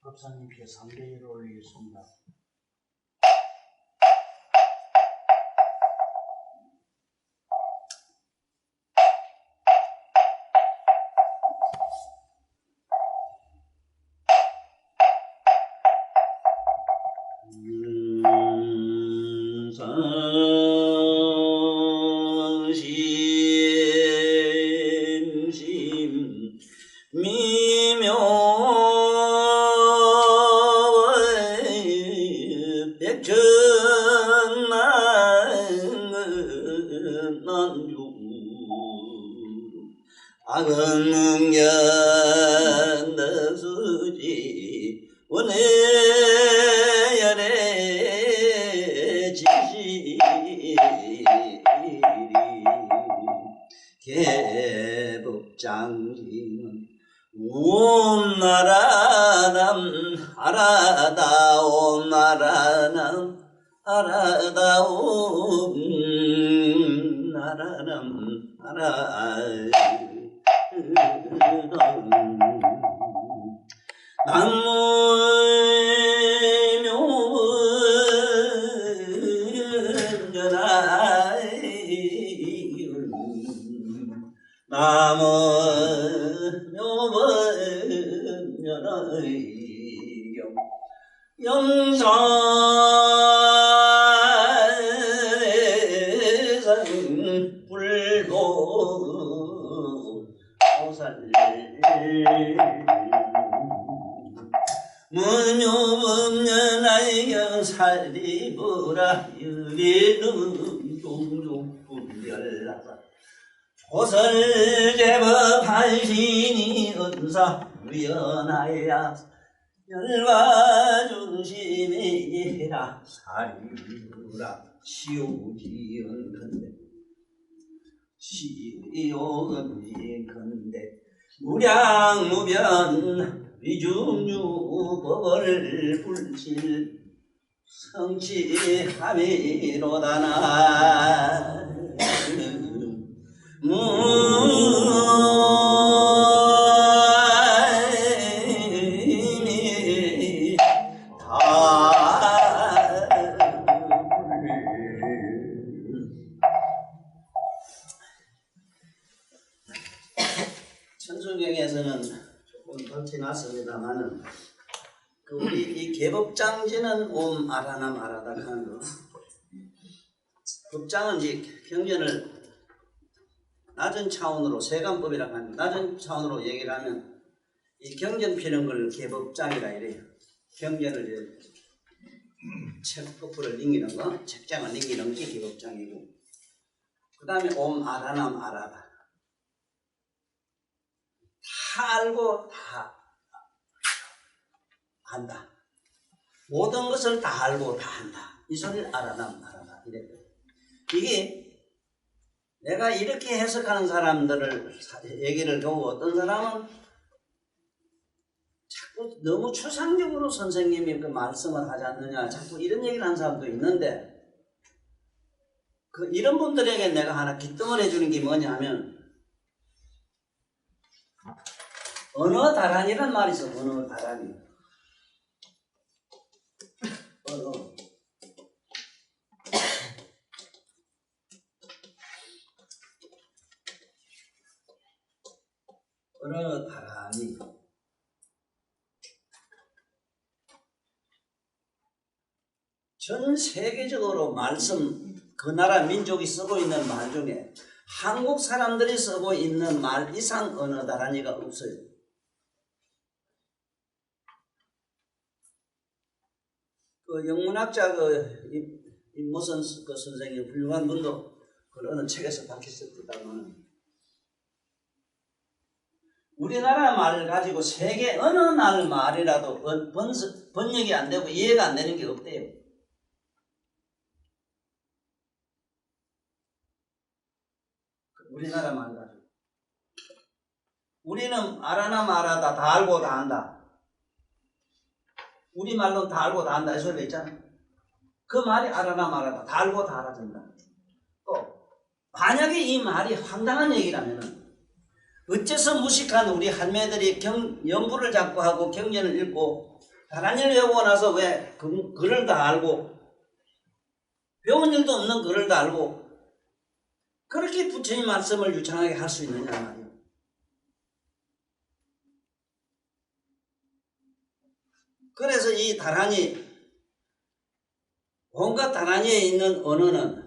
법사님께 3대1을 올리겠습니다. 성심심 미묘 백천만난주 악은능연 너수지 원해열의 지시 개법장지는 옴나라남 아라다옴 나라남 아라다옴 나라남 아라다옴 남묘원연의경 영산에선 불보 오살 문묘문연하여 살리보라 유리는 종종 분별하사 조설제법 한신이 은사 위연하야 열과 중심이라 살리보라 시오지언컨대 시오언지컨대 무량무변 위중유법을 불칠 성취함이로다나 무임이 천순경에서는 조금 덜 지났습니다만은 우리 이 개법장지는 옴 아라남 아라다 하는 거. 법장은 이제 경전을 낮은 차원으로 세간법이라고 하는 낮은 차원으로 얘기를 하면 이 경전 피는 걸 개법장이라 이래요. 경전을 이제 책 거꾸를 넘기는 거, 책장을 넘기는 게 개법장이고, 그 다음에 옴 아라남 아라다. 다 알고 다 한다. 모든 것을 다 알고 다 한다. 이 소리를 아라남 아라다 이래요. 이게 내가 이렇게 해석하는 사람들을 얘기를 보고 어떤 사람은 자꾸 너무 추상적으로 선생님이 그 말씀을 하지 않느냐 자꾸 이런 얘기를 하는 사람도 있는데 이런 분들에게 내가 하나 기뜸을 해주는 게 뭐냐면 언어다란이란 말이 있어. 언어다란이. 언어다란이. 전 세계적으로 말씀 그 나라 민족이 쓰고 있는 말 중에 한국 사람들이 쓰고 있는 말 이상 언어다란이가 없어요. 그 영문학자 무슨 그 선생님 훌륭한 분도 그 어느 책에서 밝혔었다면 우리나라 말을 가지고 세계 어느 나라 말이라도 번역이 안 되고 이해가 안 되는 게 없대요. 우리나라 말 가지고 우리는 아라나 마라다 다 알고 다 안다. 우리말로 다 알고 다 안다 이 소리가 있잖아. 그 말이 아라나 마라다 다 알고 다 알아듣는다. 또 만약에 이 말이 황당한 얘기라면은 어째서 무식한 우리 할매들이 연부를 잡고 하고 경전을 읽고 다란이를 외우고 나서 왜 글을 다 알고 배운 일도 없는 글을 다 알고 그렇게 부처님 말씀을 유창하게 할 수 있느냐 말이에요. 그래서 이 다란이, 온갖 다란이에 있는 언어는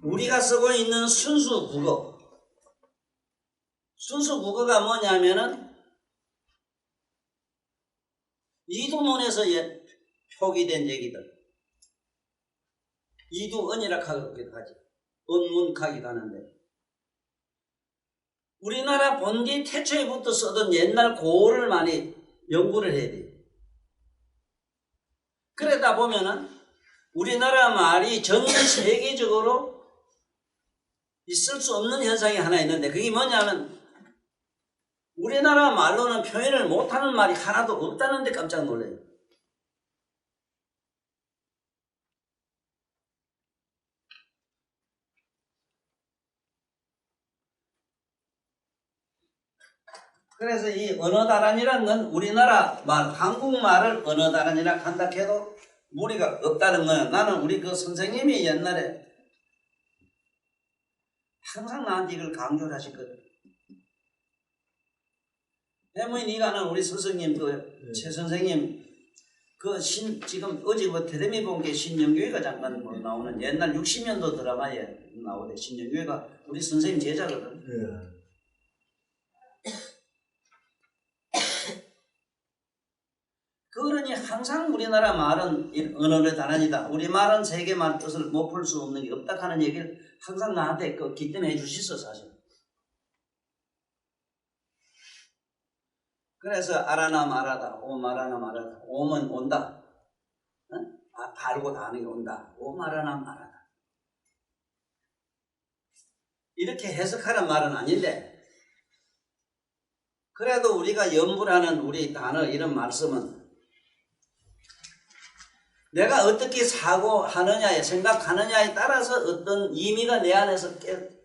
우리가 쓰고 있는 순수 국어, 순수 국어가 뭐냐면은 이두문에서 표기된 얘기들, 이두언이라 하기도 하지, 언문하기도 하는데, 우리나라 본디 태초에부터 쓰던 옛날 고어를 많이 연구를 해야 돼요. 그러다 보면은 우리나라 말이 전 세계적으로 있을 수 없는 현상이 하나 있는데, 그게 뭐냐면 우리나라 말로는 표현을 못하는 말이 하나도 없다는데 깜짝 놀라요. 그래서 이 언어다란이라는 건 우리나라 말, 한국말을 언어다란이라 한다 해도 무리가 없다는 거예요. 나는 우리 그 선생님이 옛날에 항상 나한테 이걸 강조를 하셨거든. 해무인 이가는 우리 스승님, 최 선생님, 지금 어제 대대미 본 게 신영교회가 잠깐 나오는 옛날 60년도 드라마에 나오대. 신영교회가 우리 선생님 제자거든. 예. 그러니 항상 우리나라 말은 언어의 단원이다. 우리 말은 세계말 뜻을 못 풀 수 없는 게 없다 하는 얘기를 항상 나한테 기대해 주셨어, 사실. 그래서 알아나 말하다, 오말하나 말하다, 오면 온다. 알고 다는 게 온다. 오말하나 말하다. 이렇게 해석하는 말은 아닌데, 그래도 우리가 연불하는 우리 단어 이런 말씀은 내가 어떻게 사고하느냐에, 생각하느냐에 따라서 어떤 의미가 내 안에서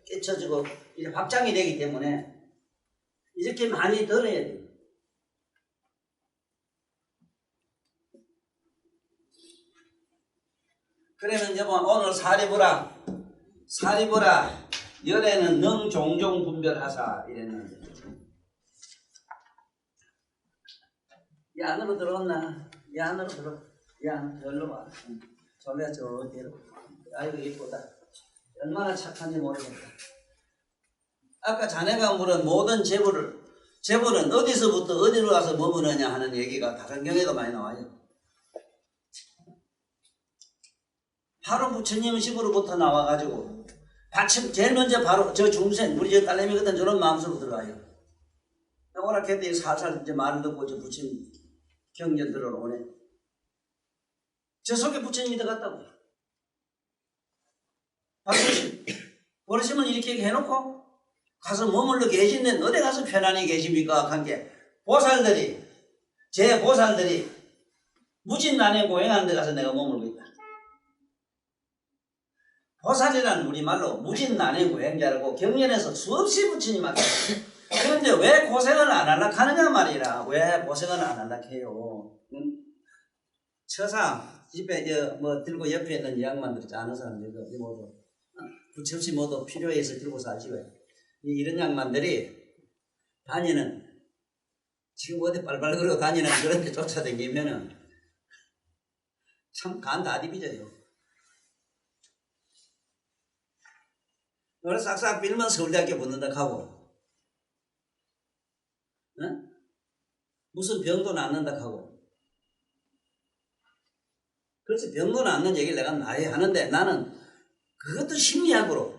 깨쳐지고 확장이 되기 때문에 이렇게 많이 들어야 돼요. 그러면 여러분 오늘 사리보라 열에는 능 종종 분별하사 이랬는데, 이 안으로 들어왔나? 이 안으로 들어. 야, 여기로 와. 저기야, 저 뒤로. 아이고, 이쁘다. 얼마나 착한지 모르겠다. 아까 자네가 물은 모든 재물은 어디서부터 어디로 가서 머무느냐 하는 얘기가 다른 경에도 많이 나와요. 바로 부처님 집으로부터 나와가지고, 제일 먼저 바로 저 중생, 우리 저 딸내미거든 저런 마음속으로 들어가요. 오늘 그때 살살 이제 말을 듣고 저 부처님 경전 들어오네. 저 속에 부처님이 들어갔다고. 버릇이면 이렇게 해놓고 가서 머물러 계시는데 어디 가서 편안히 계십니까? 한 게 제 보살들이 무진난에 고행하는 데 가서 내가 머물고 있다. 보살이란 우리말로 무진난에 고행자라고 경전에서 수없이 부처님 앞에. 그런데 왜 고생을 안 하려고 하느냐 말이라. 왜 고생을 안 하려고 해요? 응? 처상 집에 들고 옆에 있는 양반들 아는 사람들 모두 부처없이 모두 필요해서 들고 사시고 이런 양반들이 다니는 지금 어디 빨빨거리고 다니는 그런 데 쫓아다니면은 참 간 다 디비져요. 그래서 싹싹 빌면 서울대학교 붙는다 하고, 응? 무슨 병도 낫는다 하고. 그래서 병도 낫는 얘기를 내가 많이 하는데, 나는 그것도 심리학으로,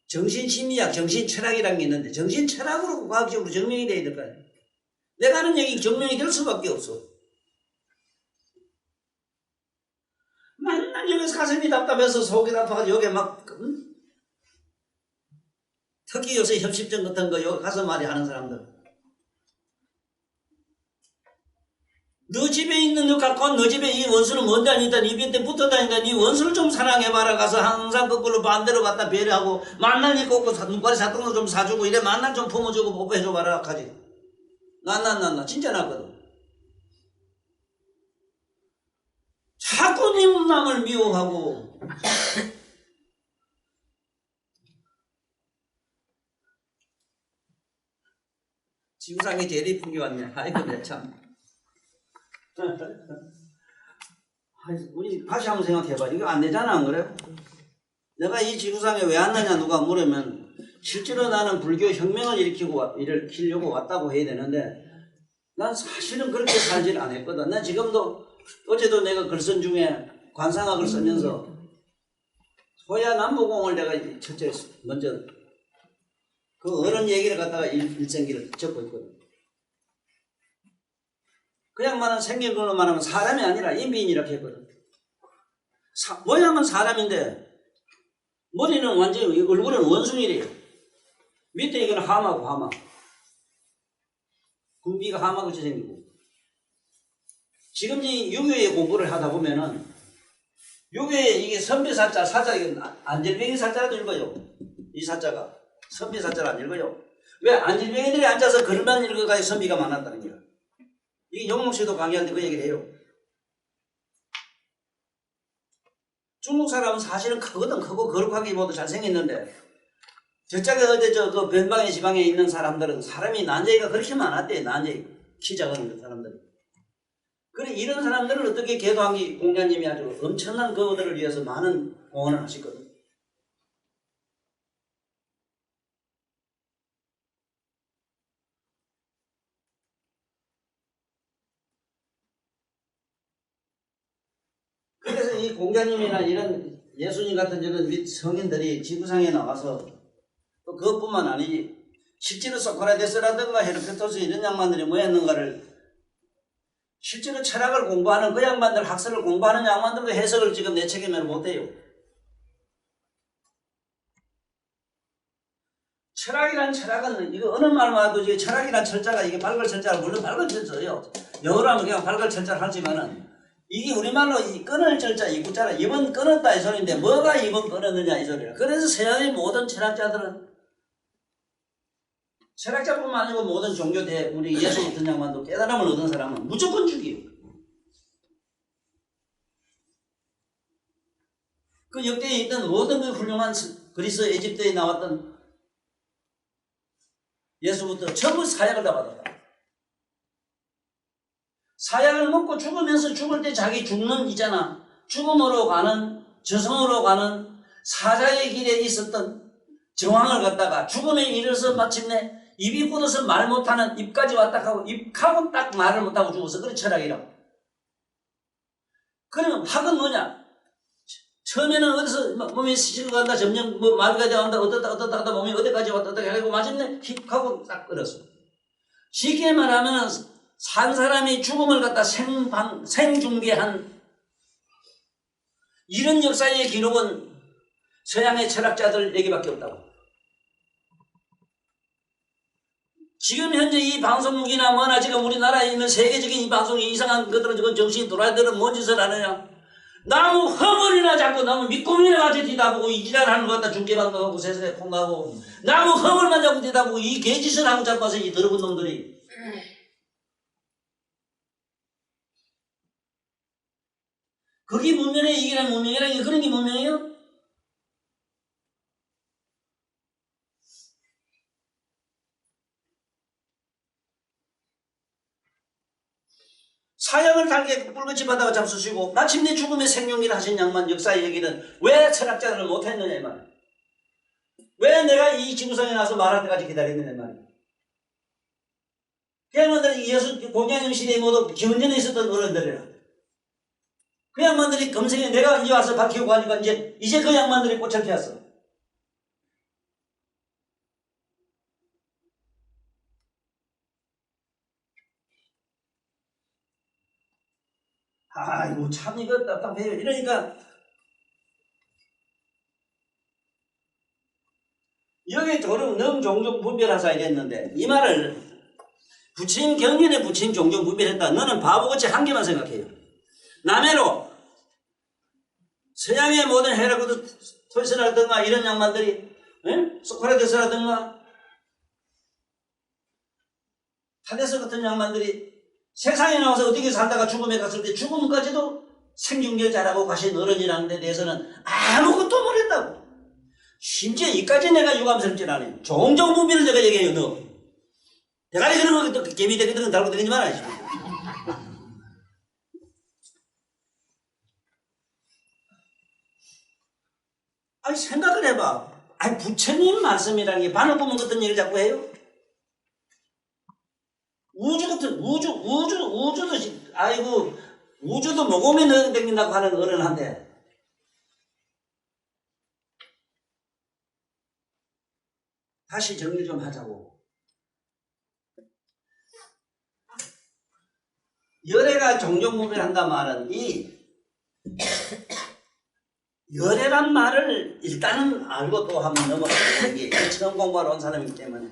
정신심리학, 정신철학이라는 게 있는데, 정신철학으로 과학적으로 증명이 돼야 될 거 아니야. 내가 하는 얘기 증명이 될 수밖에 없어. 맨날 여기서 가슴이 답답해서 속이 아파가지고 여기 막, 특히 요새 협심증 같은 거 여기 가서 말이 하는 사람들. 너 집에 있는 너 갖고 온 너 집에 이 원수는 뭔지 아니다. 네 밑에 붙어 다닌다. 네 원수를 좀 사랑해봐라. 가서 항상 거꾸로 반대로 갖다 배려하고 만날 일 꽂고 눈깔이 사탕 거 좀 사주고 이래 만날 좀 품어주고 뽀뽀해줘봐라 하지. 나 진짜 나거든. 끊임없이 남을 미워하고 지구상에 제일 이쁜 게 왔네. 아이고 내 참. 우리 다시 한번 생각해봐. 이거 안 되잖아, 안 그래? 내가 이 지구상에 왜 왔느냐 누가 물으면 실제로 나는 불교 혁명을 일으키려고 왔다고 해야 되는데 난 사실은 그렇게 살질 않았거든. 난 지금도 어제도 내가 글쓴 중에 관상학을 쓰면서 호야 남부공을 내가 첫째 먼저 그 어른 얘기를 갖다가 일생기를 적고 있거든. 그 양반은 생긴 걸로 말하면 사람이 아니라 인비인이라고 했거든. 모양은 사람인데 머리는 완전히 얼굴은 원숭이래요. 밑에 이거는 하마고 하마. 군비가 하마같이 생기고. 지금 이 유교의 공부를 하다 보면은 유교에 이게 선비사자 사자 이게 안질병이 사자라도 읽어요. 이 사자가 선비사자를 안 읽어요. 왜 안질병이들이 앉아서 글만 읽어가지고 선비가 많았다는 거야. 이게 용록씨도 강의할 때 그 얘기를 해요. 중국 사람은 사실은 크거든. 크고 거룩하게 모두 잘생겼는데 저쪽에 어디 그 변방의 지방에 있는 사람들은 사람이 난쟁이가 그렇게 많았대. 난쟁이 키 작은 사람들. 그래 이런 사람들은 어떻게 개도항기 공자님이 아주 엄청난 그들을 위해서 많은 공헌을 하시거든. 그래서 이 공자님이나 이런 예수님 같은 이런 성인들이 지구상에 나와서 또 그것뿐만 아니지 실제로 소크라테스라든가 헤르페토스 이런 양반들이 뭐였는가를 실제로 철학을 공부하는 그 양반들 학설을 공부하는 양반들도 해석을 지금 내 책임으로 못해요. 철학은 이거 어느 말만 해도 이게 철학이란 철자가 이게 밝을 철자가 물론 밝을 철자예요. 영어로 하면 그냥 밝을 철자를 하지만은 이게 우리말로 이 끊을 절자 이 구자라 이번 끊었다 이 소리인데 뭐가 이번 끊었느냐 이 소리라. 그래서 서양의 모든 철학자들은 철학자뿐만 아니고 모든 종교대 우리 예수 같은 양반도 깨달음을 얻은 사람은 무조건 죽이요. 그 역대에 있던 모든 그 훌륭한 그리스 에집트에 나왔던 예수부터 전부 사약을 다 받았다. 사약을 먹고 죽으면서 죽을 때 자기 죽는 있잖아. 죽음으로 가는 저승으로 가는 사자의 길에 있었던 정황을 갖다가 죽음에 이르러서 마침내 입이 굳어서 말 못하는 입까지 왔다 하고 입하고 딱 말을 못하고 죽어서 그런 철학이라고. 그러면 학은 뭐냐? 처음에는 어디서 몸이 식어간다 점점 말가 되어간다 어떻다 하다 몸이 어디까지 왔다 어떻게 하고 마침내 힙하고 딱 끊었어. 쉽게 말하면 산 사람이 죽음을 갖다 생중계한 이런 역사의 기록은 서양의 철학자들 얘기밖에 없다고. 지금 현재 이 방송국이나 뭐나 지금 우리나라에 있는 세계적인 이 방송이 이상한 것들은 지금 정신이 돌아들은 뭔 짓을 하느냐. 나무 허물이나 자꾸 나무 밑고민을 가지고 뒤다보고 이 지랄하는 것 갖다 중계방송하고 세상에 콩나고 나무 허물만 자꾸 뒤다보고 이 개짓을 하고 자꾸 와서 이 더러운 놈들이 그게 문명의 이기란 문명이라는 게 그런 게 문명이에요? 사형을 달게 뿔같이 받아가 잡수시고 마침내 죽음의 생명기를 하신 양반 역사의 얘기는 왜 철학자들을 못했느냐 이 말이야. 왜 내가 이 지구상에 나서 말할 때까지 기다렸느냐 이 말이야. 그 양반들이 예수 공자님 시대에 모두 기원전에 있었던 어른들이라. 그 양반들이 금생에 내가 이제 와서 밝히고 하니까 이제 그 양반들이 꽃을 피웠어. 아이고 참 이거 답답해요. 이러니까 여기 도름 능종종 분별하사 이랬는데 이 말을 부처님 경전에 부처님 종종 분별했다. 너는 바보같이 한 개만 생각해요. 남해로 서양의 모든 헤라크토스라든가 이런 양반들이 소크라테스라든가 타데스 같은 양반들이 세상에 나와서 어떻게 살다가 죽음에 갔을 때 죽음까지도 생중계 잘하고 가신 어른이라는 데 대해서는 아무것도 모른다고. 심지어 이까지 내가 유감스럽진 않아요. 종종 무비를 내가 얘기해요. 너 대가리 그런 거 개미 대가리 달고 다니지 말아야지. 아니 생각을 해봐. 아니 부처님 말씀이라는 게 바늘구멍 같은 얘기를 자꾸 해요? 우주 같은 우주도 아이고 우주도 모공에 넣어 댕긴다고 하는 어른한테 다시 정리 좀 하자고. 열애가 종종무별한다 말은 이 열애란 말을 일단은 알고 또 한번 넘어가는 게 처음 공부하러 온 사람이기 때문에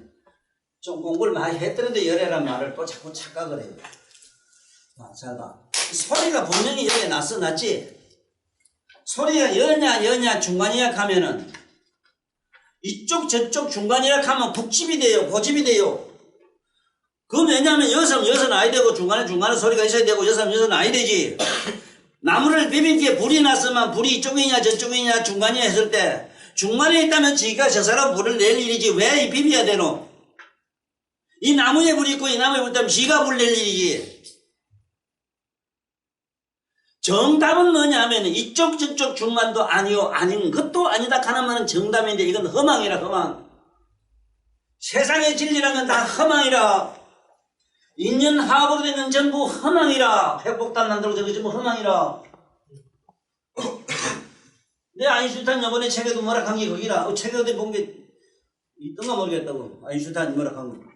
좀 공부를 많이 했더라도 열애란 말을 또 자꾸 착각을 해요. 잘 봐. 소리가 분명히 여기에 났지? 소리가 여냐 중간이야 하면은 이쪽 저쪽 중간이라 하면 북집이 돼요, 고집이 돼요. 그럼 왜냐하면 여선 아이 되고 중간에 소리가 있어야 되고 여선 아이 되지. 나무를 비빈 뒤에 불이 났으면 불이 이쪽이냐 저쪽이냐 중간이냐 했을 때 중간에 있다면 지가 저 사람 불을 낼 일이지 왜 비벼야 되노? 이 나무에 불이 있고 이 나무에 불이 있다면 지가 불 낼 일이지. 정답은 뭐냐 하면 이쪽 저쪽 중간도 아니요 아닌 것도 아니다 하나만은 정답인데 이건 허망이라 허망. 세상의 진리란 건 다 허망이라. 인연하고로 되면 전부 허망이라. 회복단 만들고 저거 전부 허망이라. 내 아인슈타인 저번에 책에도 뭐라 한 게 거기라. 책에 어디 본 게 있던가 모르겠다고. 아인슈타인이 뭐라 한 거.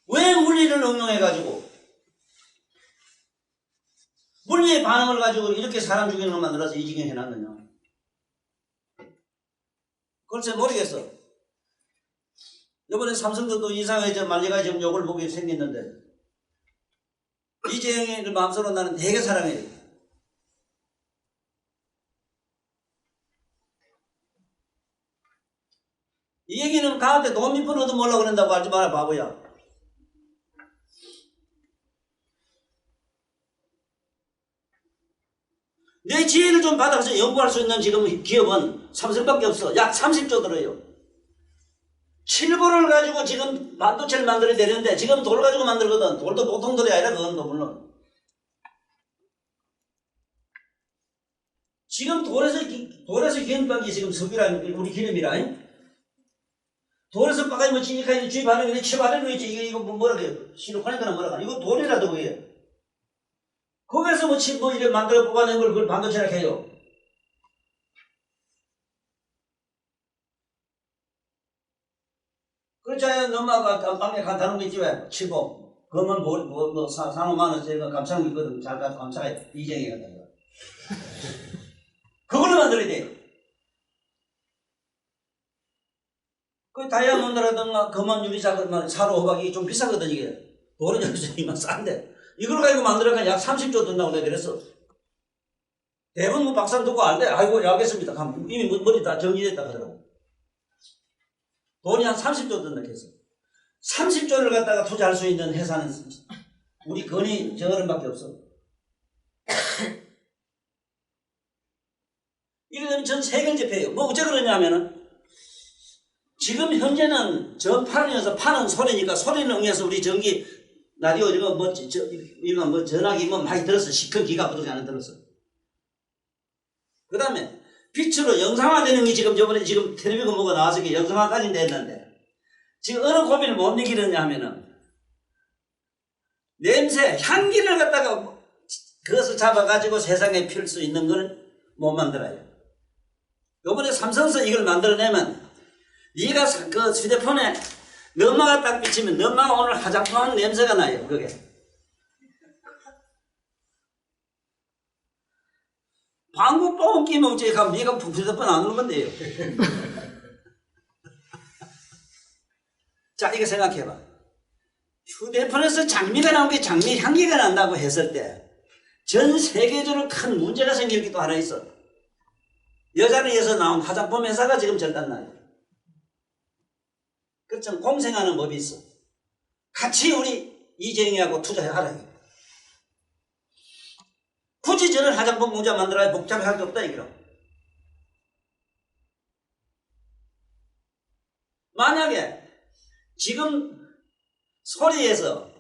왜 물리를 응용해가지고 물리의 반응을 가지고 이렇게 사람 죽이는 걸 만들어서 이 지경에 해놨느냐. 글쎄 모르겠어. 이번에 삼성도 이상하게 말리가 지금 욕을 보게 생겼는데 이재용이를 마음속으로 나는 되게 사랑해요. 이 얘기는 가한테 돈 몇 푼 얻어먹으려고 그런다고 하지 마라 바보야. 내 지혜를 좀 받아서 연구할 수 있는 지금 기업은 삼성밖에 없어. 약 30조 들어요. 7불을 가지고 지금 반도체를 만들어야 되는데 지금 돌 가지고 만들거든. 돌도 보통 돌이 아니라 그건 물론. 지금 돌에서 기름박이 지금 석유랑 우리 기름이라. 돌에서 빠가지 뭐 지니까 주입 반응이 치바르는 있지. 이거 뭐라 그래. 시로카니까는 뭐라 그래. 이거 돌이라도 그게. 거기에서 뭐 이래 만들어 뽑아낸 걸 그걸 반도체라 해요. 그렇잖아요. 엄마가 깜빡이 간다는 거 있지 왜? 치고. 그러면 산호만 원 제가 감창 있거든. 잘 가서 감창해. 이쟁이 간다. 그걸로 만들어야 돼. 그 다이아몬드라든가 금은 유리자가 사로 호박이 좀 비싸거든 이게. 돌은 여기서 싼데. 이걸 가지고 만들어가 약 30조 든다고 내가 그랬어. 대부분 뭐 박사님 듣고 안 돼. 아이고, 예, 알겠습니다. 이미 머리 다 정리됐다 하더라고. 돈이 한 30조 든다 했어. 30조를 갖다가 투자할 수 있는 회사는 우리 건이 저 어른밖에 없어. 이래 되면 전 세계를 접해요. 뭐 어째 그러냐면은 지금 현재는 전파련에서 파는 소리니까 소리를 응해서 우리 전기 라디오 이거 뭐 전화기 뭐 많이 들었어. 시큰 기가 부족이 안 들었어. 그 다음에 빛으로 영상화되는 게 지금 저번에 지금 텔레비전 뭐가 나와서 영상화까지 됐는데 지금 어느 고민을 못 이기느냐 하면은 냄새, 향기를 갖다가 그것을 잡아가지고 세상에 필 수 있는 걸 못 만들어요. 요번에 삼성에서 이걸 만들어내면 네가 그 휴대폰에 너 엄마가 딱 비치면 너 엄마가 오늘 화장품 하는 냄새가 나요. 그게. 방구 뽕 끼면 어째 가면 네가 휴대폰 안 누르면 돼요. 자, 이거 생각해봐. 휴대폰에서 장미가 나온 게 장미 향기가 난다고 했을 때 전 세계적으로 큰 문제가 생길 게 또 하나 있어. 여자를 위해서 나온 화장품 회사가 지금 절단나요. 그렇죠. 공생하는 법이 있어. 같이 우리 이재용이하고 투자하라. 굳이 저런 화장품 공장 만들어야 복잡할 게 없다 이거로. 만약에 지금 소리에서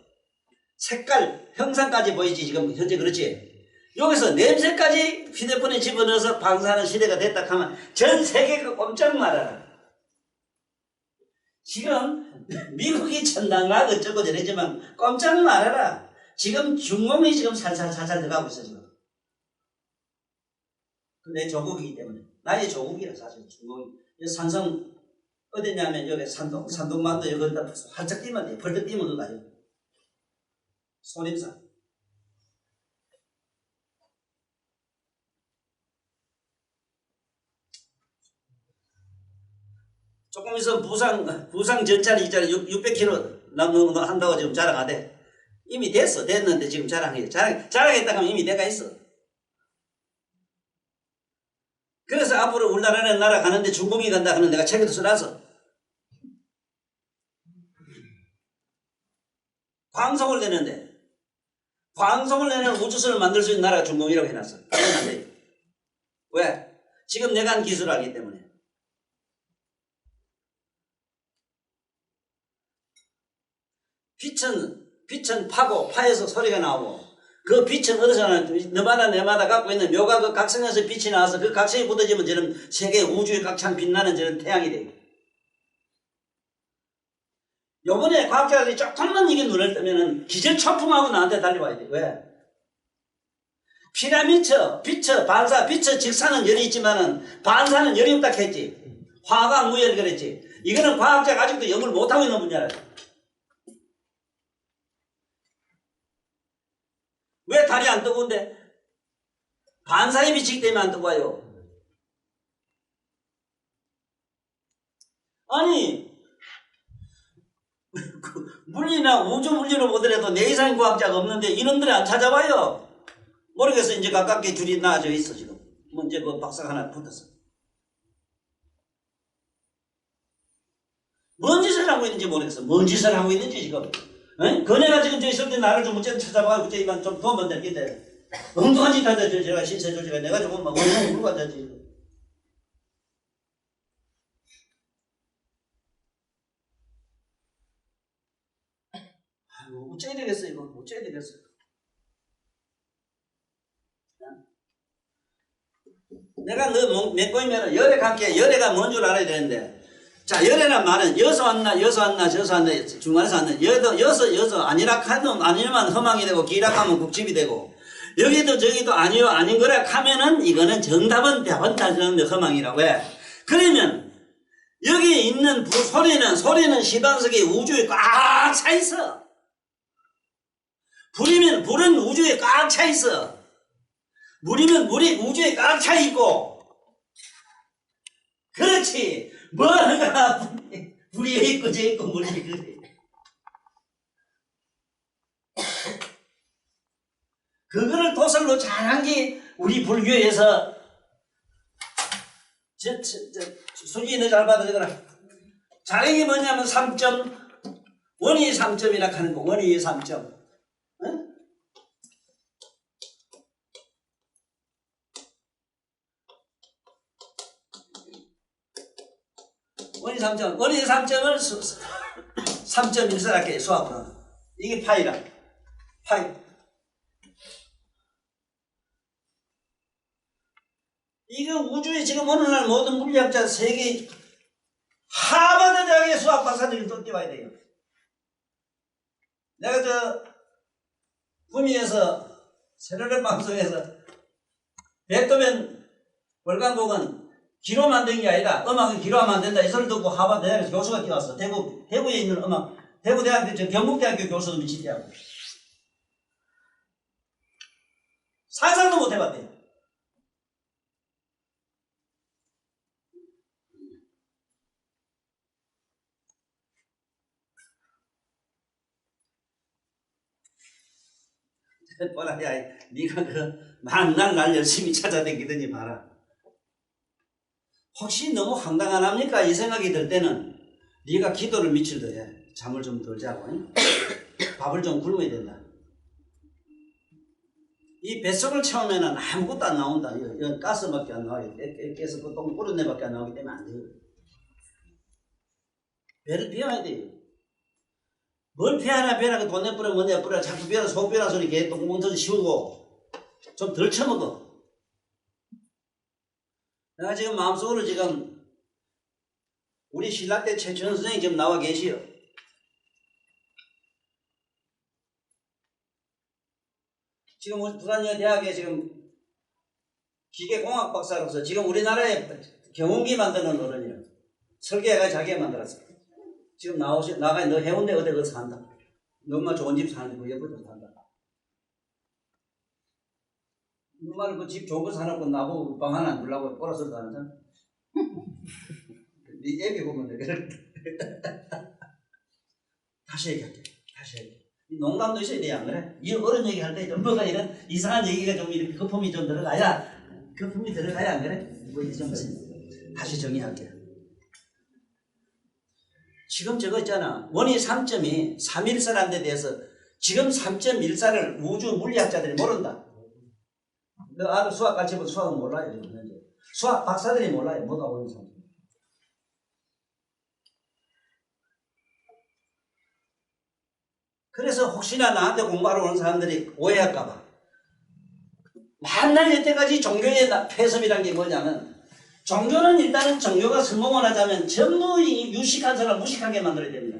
색깔, 형상까지 보이지 지금 현재 그렇지? 여기서 냄새까지 휴대폰에 집어넣어서 방사하는 시대가 됐다 하면 전 세계가 꼼짝 말아라. 지금 미국이 천당락 어쩌고 저러지만 꼼짝 말아라. 지금 중공이 지금 살살 들어가고 있어 지금. 내 조국이기 때문에. 나의 조국이라 사실 중공이. 산성 어디냐면 여기 산동만도 여기다 활짝 뛰면 돼. 벌떡 뛰면 도 가요. 소림산. 조금 있으면 부상 전차리 있잖아요. 600km 한다고 지금 자랑하대. 이미 됐는데 지금 자랑해. 자랑했다 하면 이미 내가 있어. 그래서 앞으로 우리나라는 날아가는데 중공이 간다 하는 내가 책에도 써놨어. 광송을 내는데 광송을 내는 우주선을 만들 수 있는 나라가 중공이라고 해놨어. 안 돼. 왜? 지금 내가 한 기술을 알기 때문에. 빛은 파에서 소리가 나오고 그 빛은 어디서 나는 너마다 내마다 갖고 있는 묘가 그 각성에서 빛이 나와서 그 각성이 묻어지면 저런 세계 우주의 각창 빛나는 저런 태양이 돼요. 요번에 과학자들이 조금만 이게 눈을 뜨면은 기절초풍하고 나한테 달려와야 돼. 왜? 피라미처, 반사, 직사는 열이 있지만은 반사는 열이 없다 했지. 화학 무열 그랬지. 이거는 과학자가 아직도 연구를 못하고 있는 분야라. 왜 달이 안 뜨거운데? 반사의 빛이기 때문에 안 뜨거워요. 아니 물리나 우주 물리로 보더라도 내 이상의 과학자가 없는데 이놈들이 안 찾아봐요. 모르겠어. 이제 가깝게 줄이 나아져 있어 지금. 먼저 그 박사가 하나 붙었어. 뭔 짓을 하고 있는지 모르겠어. 뭔 짓을 하고 있는지 지금. 그네가 지금 저 있을 때 나를 좀 어쨌든 찾아봐가지고 이만 좀 도움은 될긴데 엉뚱한 짓 하자. 제가 신세 조지가 내가 조금 막 원하는 물고 앉았지. 아이고 어째야 되겠어 이거. 어째야 되겠어. 내가 너 맺고이면은 열애관계, 열애가 뭔 줄 알아야 되는데. 자, 열애란 말은 여서 왔나, 저서 왔나, 중간에서 왔나, 여서 아니라 하면 아니면 허망이 되고, 기라 하면 국집이 되고, 여기도 저기도 아니요, 아닌 거라 하면은 이거는 정답은 답은 따지는 허망이라고 해. 그러면, 여기에 있는 소리는 시방석에 우주에 꽉 차 있어. 불은 우주에 꽉 차 있어. 물이면 물이 우주에 꽉 차 있고, 그렇지. 뭐가 불이 있고 저 있고 물이 그래. 그거를 도설로 잘한 게 우리 불교에서 수지 너 잘 받아 적어라. 잘한 게 뭐냐면 3점 원이 3점이라 하는 거. 원이 3점. 응? 원이 3점을 3.14렇게 수학으로. 이게 파이라. 파이. 이거 우주에 지금 오늘날 모든 물리학자 세계 하버드 대학의 수학 박사들이 또 뛰어와야 돼요. 내가 저 구미에서 세르르 방송에서 베토벤 월간곡은 기로 만든 게 아니라 음악은 기로 하면 안 된다. 이 소리 듣고 하버드 대학에서 교수가 뛰어왔어. 대구에 있는 대구대학교, 경북대학교 교수도 미친 대학교. 상상도 못 해봤대요. 뭐라, 야, 니가 만날 날 열심히 찾아다니더니 봐라. 혹시 너무 황당 안 합니까? 이 생각이 들 때는 네가 기도를 며칠 더 해. 잠을 좀 덜 자고 밥을 좀 굶어야 된다. 이 뱃속을 채우면은 아무것도 안 나온다. 이거 가스밖에 안 나와요. 깨서 그 똥 뿌린내밖에 안 나오기 때문에 안 돼요. 배를 비워야 돼요. 뭘 피하나 배라고 돈 내뿌려 뭐 내뿌려 자꾸 비워라 속 비워라 소리 개 똥구멍 터져 씌우고 좀 덜 처먹어. 내가 지금 마음속으로 지금 우리 신라 때 최천 선생님 지금 나와 계시요. 지금 우리 부산여 대학에 지금 기계공학 박사로서 지금 우리나라에 경운기 만드는 어른이에요. 설계해가 자기가 만들었어. 지금 나가 너 해운대 어디 그 산다. 너만 좋은 집 사는데 그 옆에도 산다. 너만 그 집 좋은 거 사놓고 나보고 방 하나 안 주려고 꼬라서 가는 사람. 네 애비 보면 돼. 다시 얘기할게. 다시 얘기해. 농담도 있어야 돼, 안 그래? 이 어른 얘기할 때 좀 뭐가 이런 이상한 얘기가 좀 이렇게 거품이 좀 들어가야, 거품이 들어가야 안 그래? 뭐 좀 다시 정의할게요. 지금 저거 있잖아. 원위 3점이 314라는 데 대해서 지금 3.14를 우주 물리학자들이 모른다. 너 아들 수학 같이 보면 수학은 몰라요. 수학 박사들이 몰라요. 뭐가 원위 3점. 그래서 혹시나 나한테 공부하러 오는 사람들이 오해할까봐 만날 여태까지 종교의 폐섭이란 게 뭐냐면 종교는 일단은 종교가 성공을 하자면 전부 유식한 사람을 무식하게 만들어야 됩니다.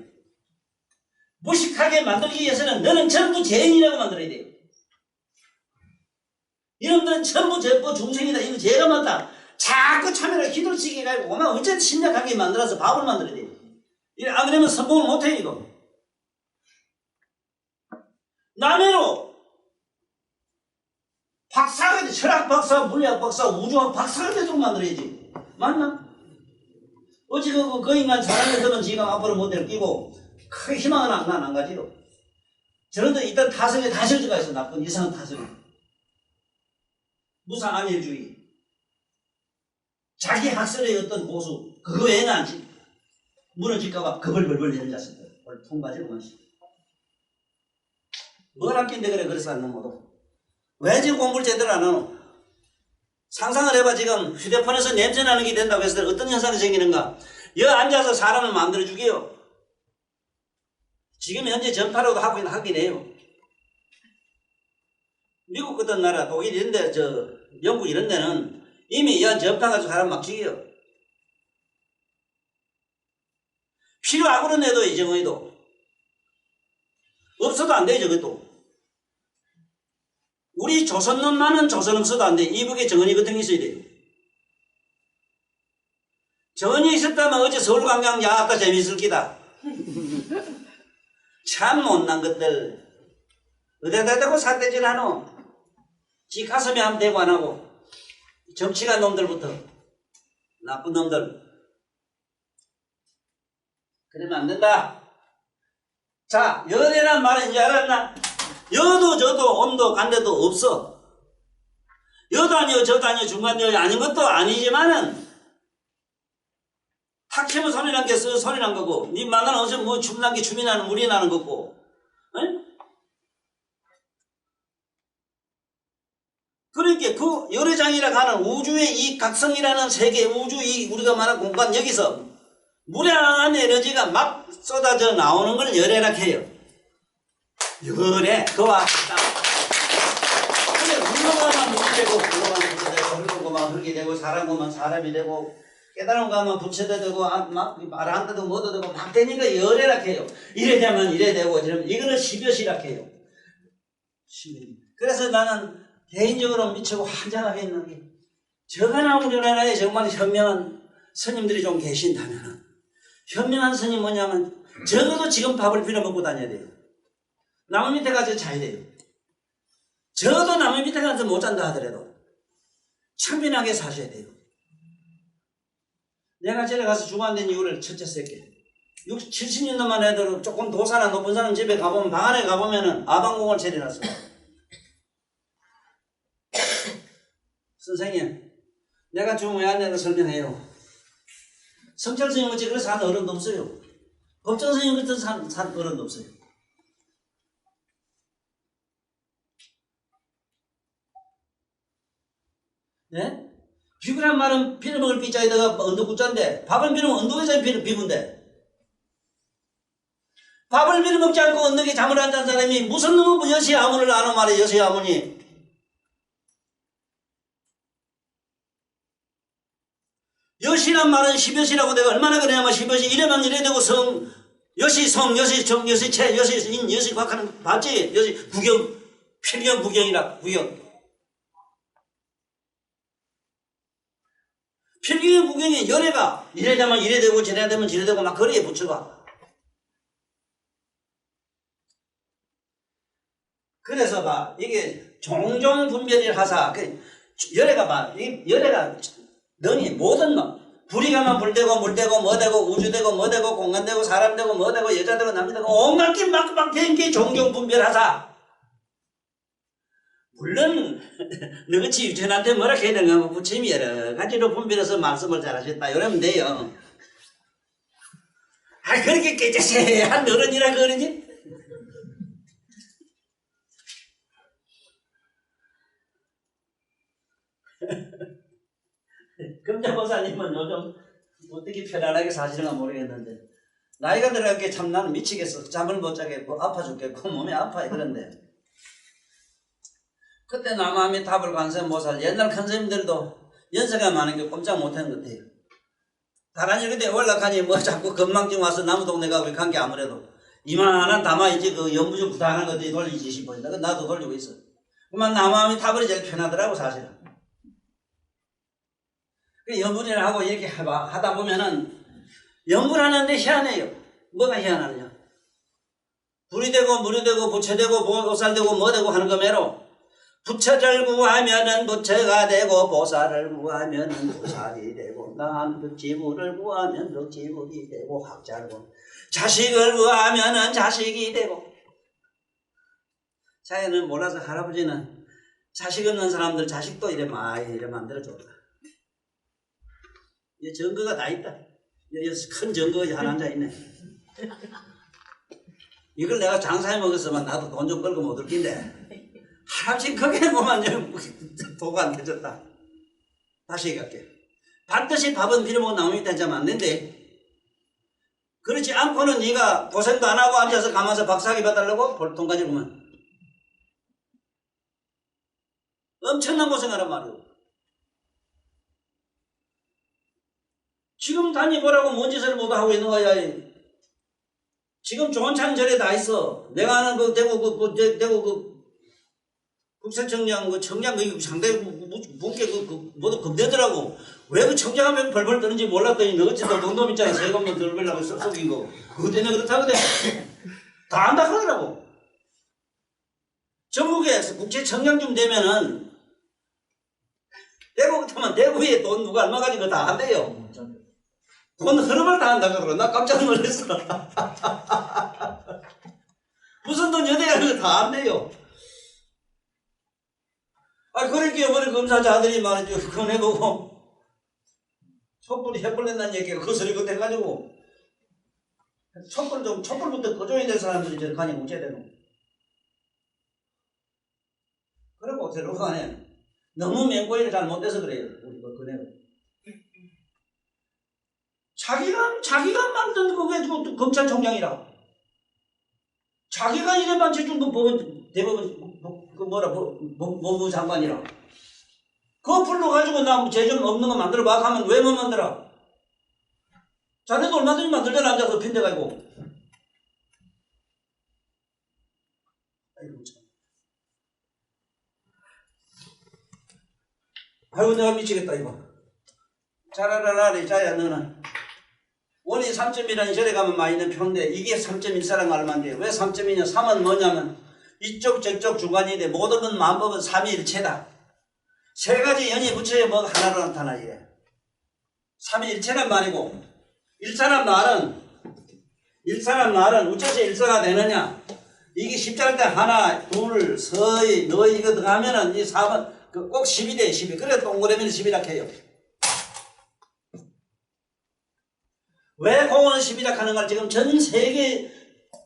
무식하게 만들기 위해서는 너는 전부 죄인이라고 만들어야 돼요. 이놈들은 전부 죄법 중생이다. 이거 죄가 많다. 자꾸 참여를 기도를 치게 해가지고 오만 어쨌든 심약하게 만들어서 밥을 만들어야 돼요. 안 그러면 성공을 못해요 이거. 남해로 박사가 철학 박사, 물리학 박사, 우주학 박사가 되도록 만들어야지. 맞나? 어찌 그 인간 사람에서는 지가 앞으로 모델을 끼고 크게 희망은 안 가지요. 저런데 일단 타성에 다셔져가 있어. 나쁜 이상한 타성에. 무상안일주의. 자기 학설의 어떤 고수. 그거 외에는 안 지. 무너질까봐 겁을 벌벌 내는 자식들. 오늘 통과지로 마시. 뭘 아낀데 그래 그래서 안 넘어도. 왜 지금 공부를 제대로 안 하노? 상상을 해봐. 지금 휴대폰에서 냄새나는 게 된다고 해서 어떤 현상이 생기는가? 여기 앉아서 사람을 만들어주게요. 지금 현재 전파로도 하긴 해요. 미국 같은 나라, 독일 이런 데, 영국 이런 데는 이미 연 전파가지고 사람 막 죽여요. 필요하고는 해도 이 정의도. 없어도 안 돼, 저것도. 우리 조선놈만은 조선 없어도 안 돼. 이북에 정은이 같은 게 있어야 돼요. 정은이 있었다면 어제 서울관광 야학가 재미있을 기다. 참 못난 것들. 어디다 대고 삿대질 하노? 지 가슴에 하면 대고 안 하고. 정치가 놈들부터. 나쁜 놈들. 그러면 안 된다. 자, 열애란 말은 이제 알았나? 여도 저도 온도 간데도 없어. 여도 아니요 저도 아니요 중간여이 아닌 것도 아니지만은 탁 치면 소리 난 게 소리 난 거고 니 만나는 어제 뭐 춤 난 게 춤이 나는 물이 나는 거고. 에? 그러니까 그 열애장이라고 하는 우주의 이 각성이라는 세계 우주 이 우리가 말하는 공간 여기서 무량한 에너지가 막 쏟아져 나오는 걸 열애라 해요. 열애, 그와 같다. 근데 물러가면 물이 되고, 물러가면 물이 되고, 흙은 것만 흙이 되고, 사람 것만 사람이 되고, 깨달은 것만 부처도 되고, 막 말한다도 뭐도 되고, 막 되니까 열애라 해요. 이래 되면 이래 되고, 이러면 이거는 시벼시라 해요. 그래서 나는 개인적으로 미치고 환장하게 있는 게, 저거나 우리나라에 정말 현명한 스님들이 좀 계신다면, 현명한 스님 뭐냐면, 적어도 지금 밥을 빌어 먹고 다녀야 돼요. 나무 밑에 가서 자야 돼요. 저도 나무 밑에 가서 못 잔다 하더라도 천빈하게 사셔야 돼요. 내가 저래 가서 중환된 이유를 첫째 쓸게. 60, 70년 동안 해도 조금 도사나 높은 사람 집에 가보면 방 안에 가보면은 아방공을 차려놨어. 선생님, 내가 좀 왜 안 내가 설명해요. 성철 스님 같이 그래서 사는 어른도 없어요. 법정 스님 같은 사는 어른도 없어요. 예? 비구란 말은 빌어먹을 비자에다가 언덕구자인데 밥을 빌으면 언덕에서 비군데 밥을 빌어먹지 않고 언덕에 잠을 안 잔 사람이 무슨 놈의 여시 아문을 아노 말이야. 여시 아문이. 여시란 말은 십여시라고 내가 얼마나 그러냐면 십여시 이래만 이래 되고 성 여시 성 여시 정 여시 채 여시 인 여시 곽하는 봤지? 여시 구경 필경 구경이라 구경 필경 구경이 연애가 이래 되면 이래 되고 저래 되면 저래 되고 막 거리에 붙여봐. 그래서 봐 이게 종종 분별을 하사 열애가 봐 이 열애가 너니 모든 놈 불이 가면 불 되고 물 되고 뭐 되고 우주 되고 뭐 되고 공간 되고 사람 되고 뭐 되고 여자 되고 남자 되고 온갖 게 막 된 게 종종 분별하사. 물론 너같이 유치원한테 뭐라 해야 되는가 뭐 부침이 여러 가지로 분별해서 말씀을 잘하셨다 이러면 돼요. 아 그렇게 깨끗한 어른이라 그러지? 금자보사님은 요즘 어떻게 편안하게 사시는가 모르겠는데 나이가 들어가게 참 나는 미치겠어. 잠을 못 자겠고 아파 죽겠고 몸이 아파요. 그런데 그때 남아미 탑을 관세음 보살 옛날 큰 스님들도 연세가 많은 게 꼼짝 못하는 것 같아요. 다른 일 그때 올라가니 뭐 자꾸 건망증 와서 나무 동네 가고 간게 아무래도 이만한 담아있지 그 연부주 부탁하는 것들이 돌리지 싶어진다. 나도 돌리고 있어. 그만 남아미 탑이 제일 편하더라고 사실은. 연분을 하고 이렇게 하다 보면은 연분하는데 희한해요. 뭐가 희한하느냐? 불이 되고 물이 되고 부처 되고 보살 되고 뭐 되고 하는 거매로 부처를 구하면은 부처가 되고 보살을 구하면은 보살이 되고 난 덕지부를 구하면 덕지부이 되고 학자고 자식을 구하면은 자식이 되고 자기는 몰라서 할아버지는 자식 없는 사람들 자식도 이래 많이 이래 만들어줬다. 이 증거가 다 있다. 여기 큰 증거가 하나 앉아있네. 이걸 내가 장사해 먹었으면 나도 돈 좀 벌고 못 얻긴데 할아버지 거기에 보면 도가 안 터졌다. 다시 얘기할게. 반드시 밥은 빌어먹고 나무밑에 앉으면 안 된대. 그렇지 않고는 네가 고생도 안 하고 앉아서 가만서 박사학위 받으려고 볼통 가지고 보면 엄청난 고생하란 말이오. 지금 다니보라고 뭔 짓을 못 하고 있는 거야. 지금 조원창절에 다 있어. 내가 아는 그 대구 대구 국세청장 청장 상당히 문께 모두 겁내더라고. 왜 그 청장하면 벌벌 떠는지 몰랐더니 너 어찌 또 돈놈 있잖아. 세금만 들으려고 썩썩인 거. 그것 때문에 그렇다거든. 다 안다 그러더라고. 전국에서 국세청장쯤 되면은 대구 같으면 대구에 돈 누가 얼마 가지고 다 한대요. 돈 흐름을 다 한다 그러고 나 깜짝 놀랐어. 무슨 돈 여대가 그거 다 한대요. 아 그렇게 이번에 검사자들이 말이죠. 그거 해보고 촛불이 해볼랬다는 얘기가 그 소리 그때 해가지고 촛불부터 꺼줘야 될 사람들이 저렇게 하니 어째야 되노. 그리고 저렇게 너무 맹고이를 잘 못해서 그래요. 우리 그 그네가. 자기가 만든 그게 또 검찰총장이라. 자기가 이래만 제준 그 대법원 그 뭐라 법무부 장관이라. 그거 불러가지고 나 죄좀 없는 거 만들어 봐 하면 왜 못 만들어? 자네도 얼마든지 만들잖아 앉아서 핀대가지고. 아이고 참. 아이고 내가 미치겠다 이거. 잘하라라 자야 너는. 원이 3.1이라는 절에 가면 많이 있는 표인데 이게 3.14라는 걸 알면 안 돼요. 왜 3.2냐? 3은 뭐냐면 이쪽 저쪽 중간이 돼. 모든 건 만법은 삼위일체다. 세 가지 연이 붙여야 뭐 하나로 나타나 이래. 삼위일체란 말이고 일사란 말은 어째서 일사가 되느냐? 이게 십자일 때 하나, 둘, 서이, 너희 이거 들어가면은 이 4번 꼭 10이 돼 10이. 그래 동그라미는 10이라 해요. 왜 공원은 10이라 하는 걸 지금 전 세계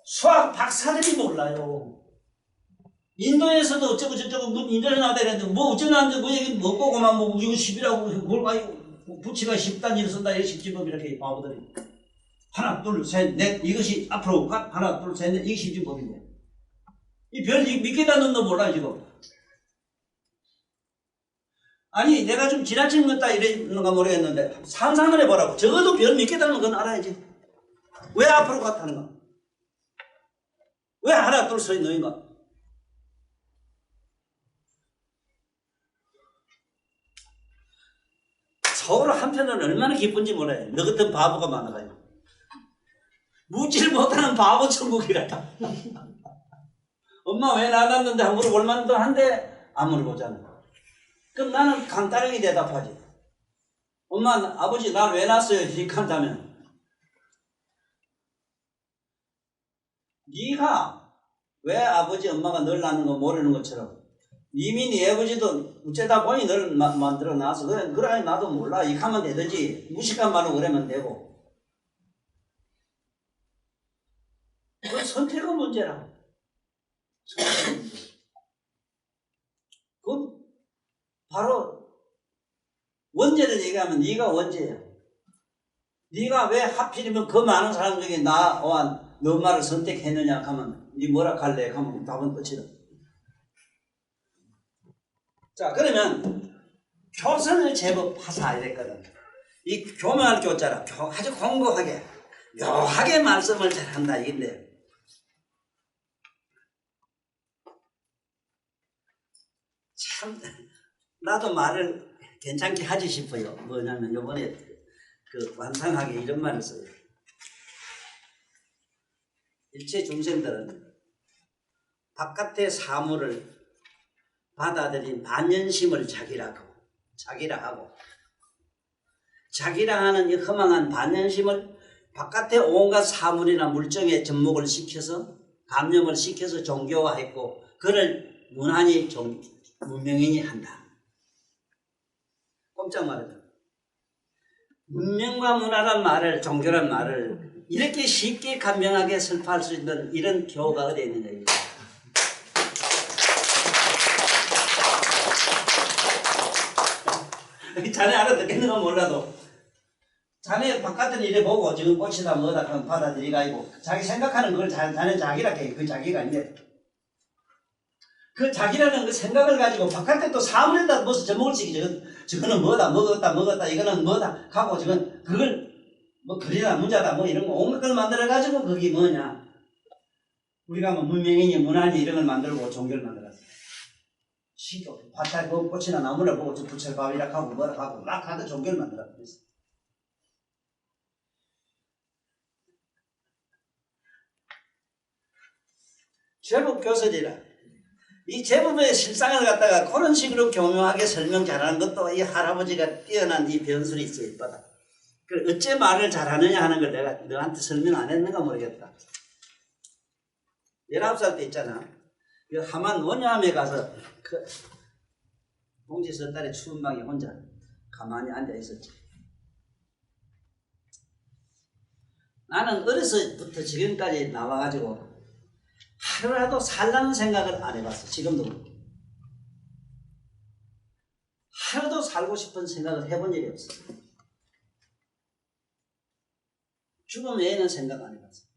수학 박사들이 몰라요. 인도에서도 어쩌고 저쩌고 뭐 인도에 나왔다 이랬는데 뭐 어쩌고 나왔는데 뭐 얘기 뭐 보고만 뭐 이거 10이라고 뭘 가지고 부치가 10단위를 쓴다 이거 10지법 이렇게 바보들이 하나 둘 셋 넷 이것이 앞으로 하나 둘 셋 넷 이게 10지법인데 이 별 몇 개나 넣는 거 몰라 지금. 아니 내가 좀 지나친 것다 이랬는가 모르겠는데 상상을 해보라고. 적어도 별 몇 개 달면 그건 알아야지. 왜 앞으로 갔다는가? 왜 하나 둘 서 있는가? 서울 한편은 얼마나 기쁜지 몰라요. 너 같은 바보가 많아가지고. 묻지를 못하는 바보 천국이라. 엄마 왜 낳았는데 한 물어볼 만도 한데 안 물어보잖아. 그럼 나는 간단하게 대답하지. 엄마 아버지 날 왜 낳았어요? 이렇게 한다면 네가 왜 아버지 엄마가 널 낳는 거 모르는 것처럼 이미 네 아버지도 어쩌다 보니 널 만들어 놔서 그래 나도 몰라 이렇게 하면 되든지 무식한 말로 그러면 되고 그건 선택의 문제라고. 그건 바로 원죄를 얘기하면 네가 원죄야. 네가 왜 하필이면 그 많은 사람 중에 나와 너 말을 선택했느냐 하면 네 뭐라 할래 하면 답은 끝이다. 자 그러면 교선을 제법 하사 이랬거든. 이 교명할 교자라 아주 공고하게 묘하게 말씀을 잘한다 이건데 참 나도 말을 괜찮게 하지 싶어요. 뭐냐면 요번에 그 완상하게 이런 말을 써요. 일체 중생들은 바깥의 사물을 받아들인 반연심을 자기라 하고 자기라 하는 이 허망한 반연심을 바깥의 온갖 사물이나 물정에 접목을 시켜서 감염을 시켜서 종교화했고 그를 무난히 문명인이 한다. 꼼짝 말이다. 문명과 문화란 말을 종교란 말을 이렇게 쉽게 간명하게 설파할 수 있는 이런 교가 어디에 있느냐. 자네 알아듣겠는 건 몰라도 자네 바깥은 이래 보고 지금 꽃이다 뭐다 그럼 받아들이가지고 자기 생각하는 걸 자네 자기라 해. 그 자기가 아닌데 그 자기라는 그 생각을 가지고 바깥에 또 사물에다 무슨 접목을 시키죠. 저거는 뭐다 먹었다 이거는 뭐다 하고 저건 그걸 뭐 글이다 문자다 뭐 이런 거 온갖 걸 만들어 가지고 그게 뭐냐 우리가 뭐 문명이니 문화니 이런 걸 만들고 종교를 만들었어. 시교 화살 보고 꽃이나 나무를 보고 저 부처밥이라 하고 뭐라 하고 막 하도 종교를 만들었어. 제법 교설이라. 이 제법의 실상을 갖다가 그런 식으로 교묘하게 설명 잘하는 것도 이 할아버지가 뛰어난 이 변술이 있어 이쁘다. 그 어째 말을 잘하느냐 하는 걸 내가 너한테 설명 안 했는가 모르겠다. 19살 때 있잖아. 그 하만 원야함에 가서 그 동지 섣달에 추운 방에 혼자 가만히 앉아 있었지. 나는 어려서부터 지금까지 나와가지고 하루라도 살라는 생각을 안 해봤어. 지금도 하루도 살고 싶은 생각을 해본 일이 없어. 죽음 외에는 생각 안 해봤어.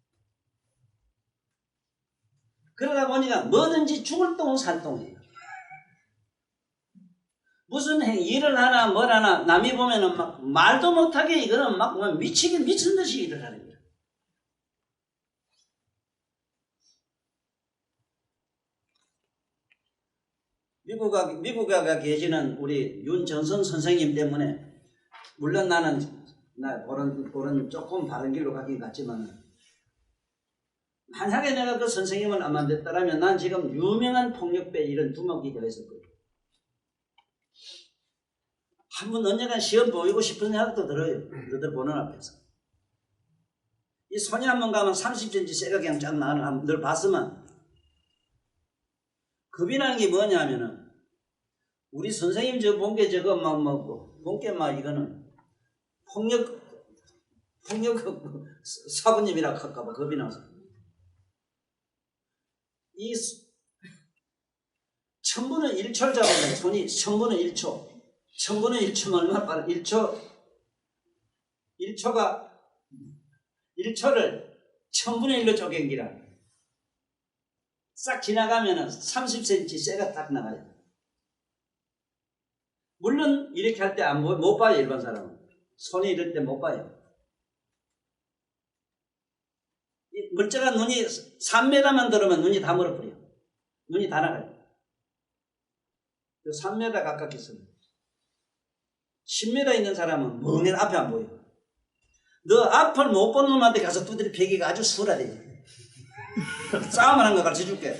그러다 보니까 뭐든지 죽을 똥 살 똥이에요. 무슨 일을 하나 뭘 하나 남이 보면은 막 말도 못하게 이거는 막 미친 듯이 일을 하는 거야. 미국에 계시는 우리 윤정선 선생님 때문에 물론 나는 그런 조금 바른 길로 가긴 갔지만 만약에 내가 그 선생님을 안 만났다면 난 지금 유명한 폭력배 이런 두목이 되었을 거예요. 한번 언젠간 시험 보이고 싶은 생각도 들어요. 너들 보는 앞에서. 이 손이 한번 가면 30cm 쇠가 그냥 쫙 나가는 늘 봤으면 겁이 나는 게 뭐냐면은 우리 선생님 저 본게 저거 본게 이거는 폭력 사부님이라 할까봐 겁이 나서 1000분의 1초를 잡으면 손이 1000분의 1초. 1000분의 1초면 얼마나 빠르? 1초를 1000분의 1로 쪼갠기라. 싹 지나가면은 30cm 쇠가 딱 나가요. 물론 이렇게 할 때 못 봐요. 일반 사람은. 손이 이럴 때 못 봐요. 멀쩡한 눈이 3m만 들으면 눈이 다 멀어버려요. 눈이 다 나가요. 3m 가깝게 있으면 10m 있는 사람은 멍해 앞에 안 보여. 너 앞을 못 보는 놈한테 가서 두드리 패기가 아주 수월하대. 싸움을 하는 거 가르쳐 줄게.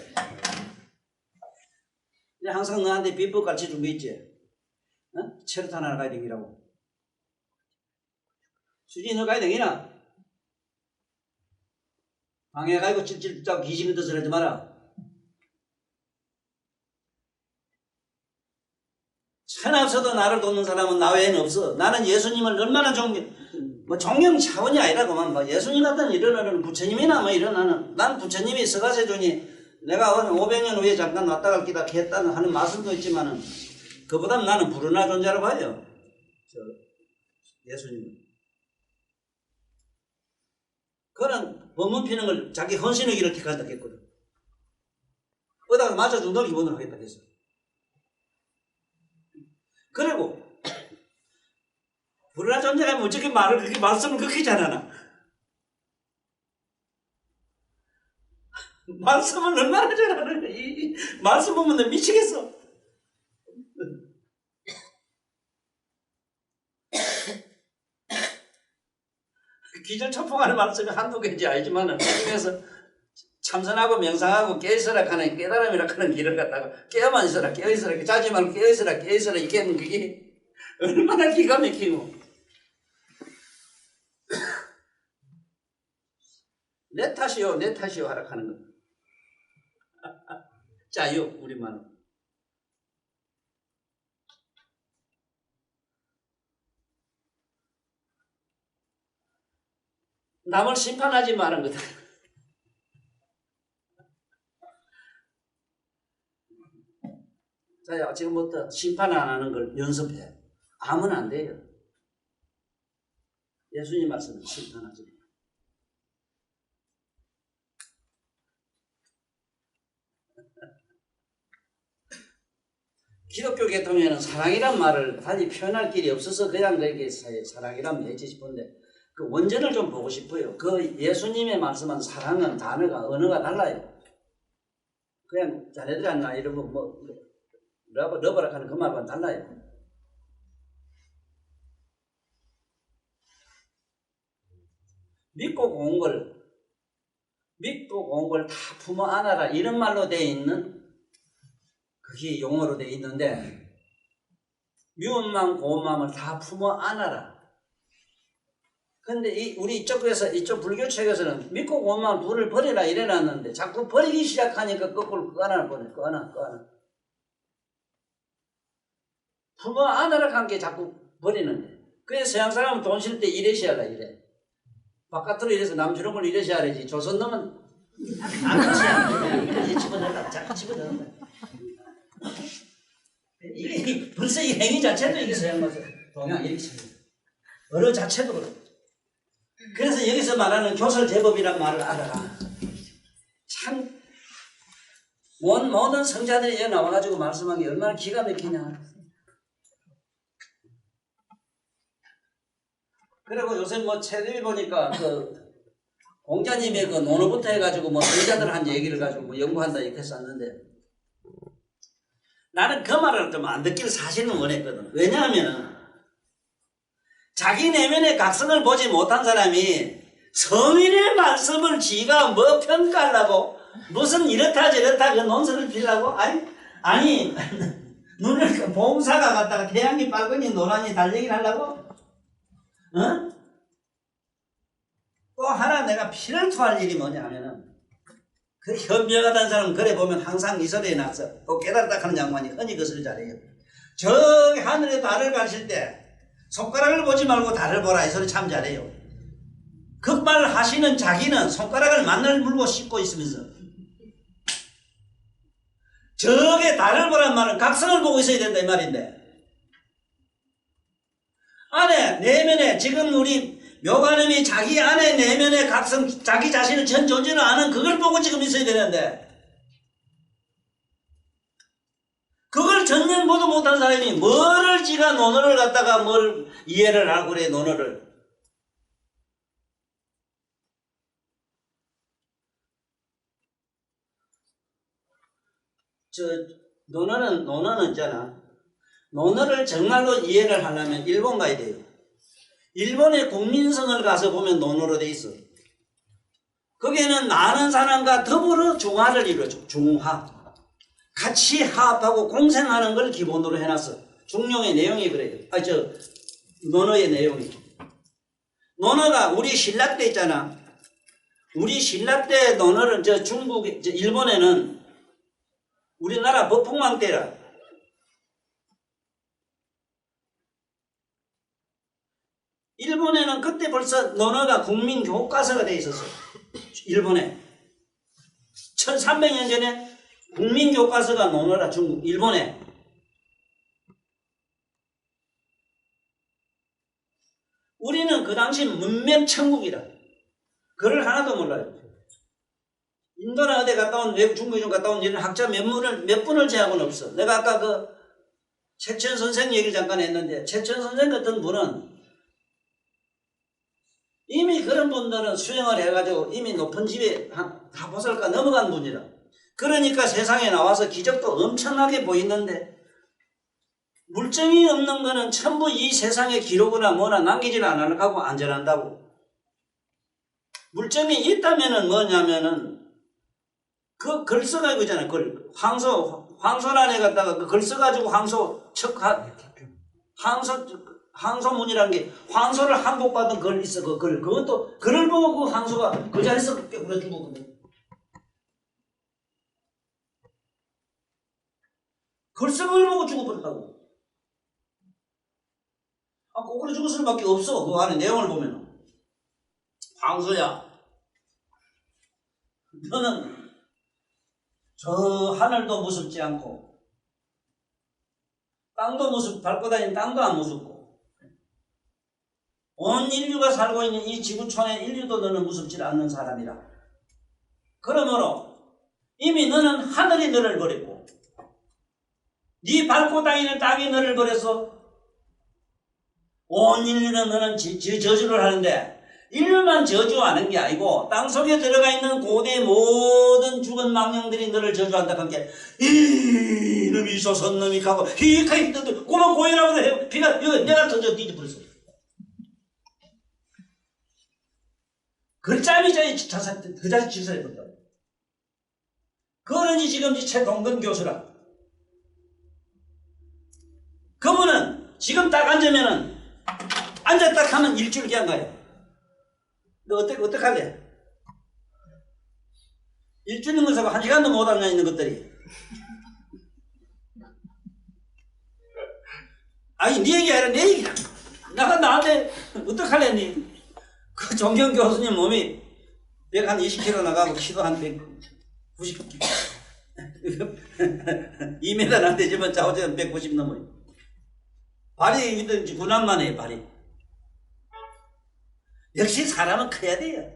항상 너한테 비법 가르쳐 준 거 있지? 어? 체류탄 하나 가야 되기라고. 수진이 너 가야 되기나? 방해 가지고 찔찔 짜고 기집애 듯을 하지 마라. 천하 없어도 나를 돕는 사람은 나 외에는 없어. 나는 예수님을 얼마나 존경 차원이 아니라 그만 뭐 예수님 같은 일어나는 부처님이나 뭐 일어나는 난 부처님이 서가세 주니 내가 500년 후에 잠깐 왔다 갈 기다 했다는 하는 말씀도 있지만은 그보다 나는 불운한 존재라고 봐요. 예수님. 그는 법문 피는 걸 자기 헌신의 길을 택한다 했거든. 어디다가 맞아준다 기본으로 하겠다 했어. 그리고 불운한 존재가 어떻게 말씀을 그렇게 잘하나? 말씀을 얼마나 잘하는 거야. 이 말씀 보면 너 미치겠어. 기절초풍하는 말씀이 한두 개인지 알지만은 그 중에서 참선하고 명상하고 깨어있으라 하는 깨달음이라 하는 길을 갖다가 깨어만 있어라 깨어있으라 자지 말고 깨어있으라 이렇게 하면 그게 얼마나 기가 막히고 내 탓이요 하라 하는 거. 자유 우리말로. 남을 심판하지 마는 거다. 자, 지금부터 심판 안 하는 걸 연습해. 하면 안 돼요. 예수님 말씀은 심판하지 마. 기독교 계통에는 사랑이란 말을 달리 표현할 길이 없어서 그냥 그렇게 사랑이란 했지 싶은데 그 원전을 좀 보고 싶어요. 그 예수님의 말씀한 사랑은 단어가 언어가 달라요. 그냥 자네들 않나 이런 거 뭐 러버락 하는 그 말과는 달라요. 믿고 고운 걸 다 품어 안아라 이런 말로 되어 있는 그게 용어로 되어 있는데 미운 마음 고운 마음을 다 품어 안아라. 근데 우리 이쪽 불교 책에서는 믿고 고운 마음 둘을 버리라 이래놨는데 자꾸 버리기 시작하니까 거꾸로 그 하나를 버려. 그 하나. 품어 안아라 한 게 자꾸 버리는데 그래서 서양 사람은 돈 쉴 때 이래셔야 할라 이래. 바깥으로 이래서 남 주는 걸 이래셔야 하지. 조선 놈은 안 그러셔야 이래 집어넣는다. 자꾸 집어넣는다. 이게 벌써 이 행위 자체도 이게 서양 맞아. 동양 이렇게 쳐요. 언어 자체도 그렇고. 그래서 여기서 말하는 교설제법이란 말을 알아라. 참 모든 성자들이 여기 나와가지고 말씀한 게 얼마나 기가 막히냐. 그리고 요새 뭐 텔레비 보니까 그 공자님의 그 논어부터 해가지고 뭐 성자들 한 얘기를 가지고 뭐 연구한다 이렇게 썼는데 나는 그 말을 좀 안 듣기를 사실은 원했거든. 왜냐하면 자기 내면의 각성을 보지 못한 사람이 성인의 말씀을 지가 뭐 평가하려고 무슨 이렇다 저렇다 그 논설을 피려고 아니 눈을 봉사가 갔다가 태양이 빨거니 노란이 달리기를 하려고 어? 또 하나 내가 피를 토할 일이 뭐냐면은 그 현명하다는 사람은 그래 보면 항상 이 소리에 나서 또 깨달았다 하는 양반이 흔히 그 소리 잘해요. 저기 하늘에 달을 가실 때 손가락을 보지 말고 달을 보라 이 소리 참 잘해요. 그 말을 하시는 자기는 손가락을 만날 물고 씻고 있으면서 저게 달을 보란 말은 각성을 보고 있어야 된다 이 말인데, 안에 내면에 지금 우리 묘관음이 자기 안에 내면의 각성, 자기 자신을 전 존재를 아는 그걸 보고 지금 있어야 되는데, 그걸 전혀 보도 못한 사람이 뭐를 지가 논어를 갖다가 뭘 이해를 하고 그래. 논어를 논어는 있잖아. 논어를 정말로 이해를 하려면 일본 가야 돼요. 일본의 국민성을 가서 보면 논어로 돼 있어. 거기에는 많은 사람과 더불어 중화를 이루어줘. 중화. 같이 화합하고 공생하는 걸 기본으로 해놨어. 중용의 내용이 그래요. 논어의 내용이. 논어가 우리 신라 때 있잖아. 우리 신라 때 논어를 일본에는 우리나라 법폭망 때라. 일본에는 그때 벌써 논어가 국민 교과서가 돼 있었어. 일본에 1300년 전에 국민 교과서가 논어라. 중국, 일본에. 우리는 그 당시 문명 천국이라. 그걸 하나도 몰라요. 인도나 어디 갔다 온, 외국 중국에 좀 갔다 온 이런 학자 몇 분을 제하고는 없어. 내가 아까 그 최천 선생 얘기를 잠깐 했는데, 최천 선생 같은 분은 이미 그런 분들은 수행을 해가지고 이미 높은 집에 다 보살까 넘어간 분이라. 그러니까 세상에 나와서 기적도 엄청나게 보이는데, 물증이 없는 거는 전부 이 세상에 기록이나 뭐나 남기질 않으려고 안전한다고. 물증이 있다면은 뭐냐면은 그 글 써가지고 있잖아요. 황소란에 갔다가 그 글 써가지고 황소문이라는 게 황소를 항복받은 글 있어. 그 글. 그것도 글을 보고 그 황소가 그 자리에서 깨물어 죽었거든. 글쓰기를 보고 죽어버렸다고. 거꾸로 죽을 수밖에 없어. 그 안에 내용을 보면. 황소야, 너는 저 하늘도 무섭지 않고 땅도 밟고 다니는 땅도 안 무섭고 온 인류가 살고 있는 이 지구촌의 인류도 너는 무섭지 않는 사람이라. 그러므로 이미 너는 하늘이 너를 버렸고 네 밟고 다니는 땅이 너를 버려서 온 인류는 너는 저주를 하는데, 인류만 저주하는 게 아니고 땅속에 들어가 있는 고대 모든 죽은 망령들이 너를 저주한다. 그러니까 이놈이 솟은 놈이 가고 히카이 떠도 고만 고이라고 해요. 비가 내가 던져 뒤집어버렸어. 글자미자의 그 자식 질서해본다. 그러니 지금 이 최동근 교수라. 그분은 지금 딱 앉으면은 앉았다 하면 일주일 기한 거야. 너 어떡할래? 일주일 있는 것하고 1시간도 못 앉아 있는 것들이. 아니, 네 얘기 아니라 내 얘기야. 나한테 어떡할래, 니? 그 정경 교수님 몸이 120kg 나가고 키도 한 190kg. 2m 안 되지만 좌우지간 190 넘어요. 발이 있든지 군함만 해, 발이. 역시 사람은 커야 돼요.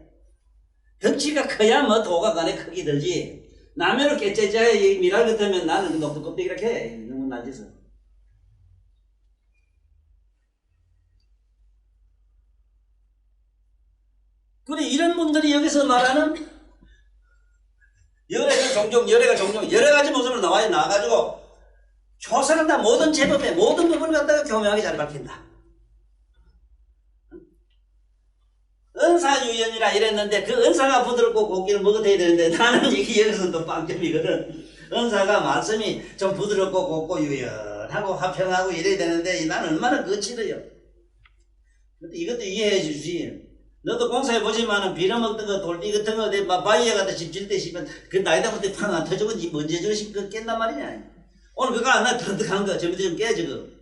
덩치가 커야 뭐 도가 간에 크게 들지. 남해로 깨째자에 미랄 같으면 나는 높은 껍데기 이렇게 해. 너무 낮아서. 그래, 이런 분들이 여기서 말하는 열애가 종종 여러 가지 모습으로 나와가지고 조사를 다 모든 제법에 모든 법을 갖다가 교묘하게 잘 밝힌다. 은사유연이라 이랬는데 그 은사가 부드럽고 고기를 먹어야 되는데 나는 이게 여기서 또 빵점이거든. 은사가 말씀이 좀 부드럽고 곱고 유연하고 화평하고 이래야 되는데 나는 얼마나 거칠어요. 근데 이것도 이해해 주지. 너도 공사해보지만은 빌어먹던 거 돌띠 같은 거 바위에 갖다 집질 때 싶으면 그 나이다 못해 팡 안 터지고 니 먼저 저식 그 깬단 말이냐. 오늘 그거 안 나 던득한 거 저부터 좀 깨 저거.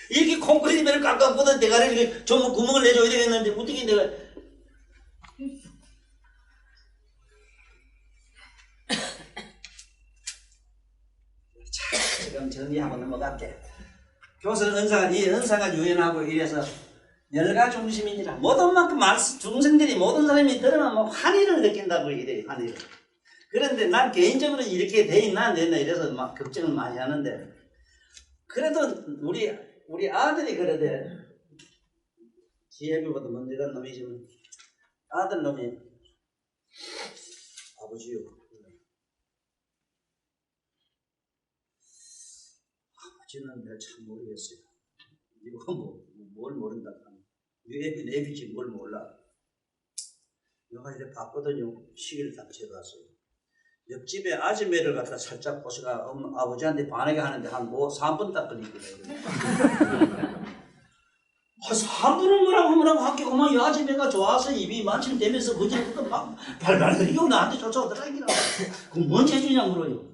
이렇게 콘크리트면을 깎아보던 대가리를 좀 구멍을 내줘야 되겠는데 어떻게 내가 지금 정리하고 넘어갈게. 교설 은사가 이 은사가 유연하고 이래서 열가 중심이니라. 모든 만큼 중생들이 모든 사람이 들으면 뭐 환희를 느낀다고 이래 환희를. 그런데 난 개인적으로 이렇게 돼 있나 안 됐나 이래서 막 걱정을 많이 하는데 그래도 우리 아들이 그러대. 지혜비보다 먼저 간 놈이지만 아들 놈이 아버지요. 아버지는 내가 참 모르겠어요. 이거 뭘 모른다 하면 애비지 뭘 몰라. 내가 이래 봤거든요. 시계를 딱 재봤어요. 옆집에 아줌매를 갖다 살짝 보시가 아버지한테 반하게 하는데 한 3분 딱 걸리거든요. 3분을 뭐라고 학교 그만 이 아줌매가 좋아서 입이 만칠 되면서 그전부터 막 발발 흘리고 나한테 쫓아오더라니까. 그럼 뭔 재주냐 물어요.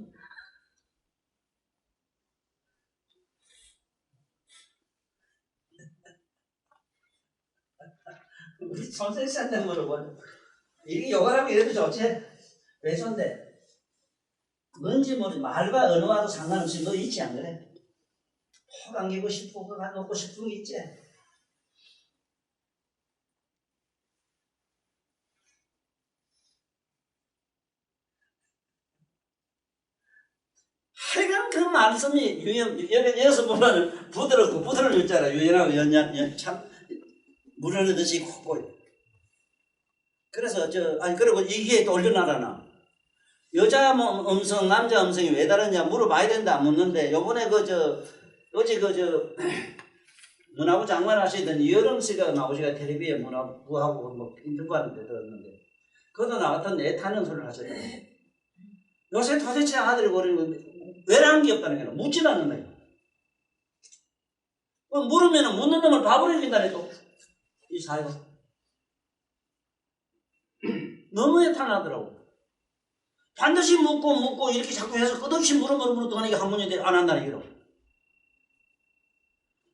우리 손생씨한테 물어봐. 이게 욕을 하면 이래도 좋지? 왜 좋은데? 뭔지 모르지. 말과 언어와도 상관없이 너 있지 안 그래? 폭 안기고 싶고 그거 놓고 싶은 게 있지? 하여간 그 말씀이 여기서 보면 부드럽고 부드러울 있잖아. 유연하고 참 물흐르듯이 콧고요. 그래서 그리고 이게 또 올려놔라나. 여자 음성, 남자 음성이 왜 다르냐 물어봐야 된다 안 묻는데 요번에 어제 문화부 장관 하시던 이여름 씨가 나오시가 텔레비에 문화부하고 뭐 인터뷰하는데 들었는데 그것도 나 같은 애타는 소리를 하셨다. 요새 도대체 아들이 그러는 왜라는 게 없다는 거야. 묻질 않는다. 물으면 묻는 놈을 밥으로 이긴다네 또. 이 사회가. 너무 애탄하더라고. 반드시 묻고 이렇게 자꾸 해서 끝없이 물으면 또 하니까 한 번이 안 한다는 얘기로.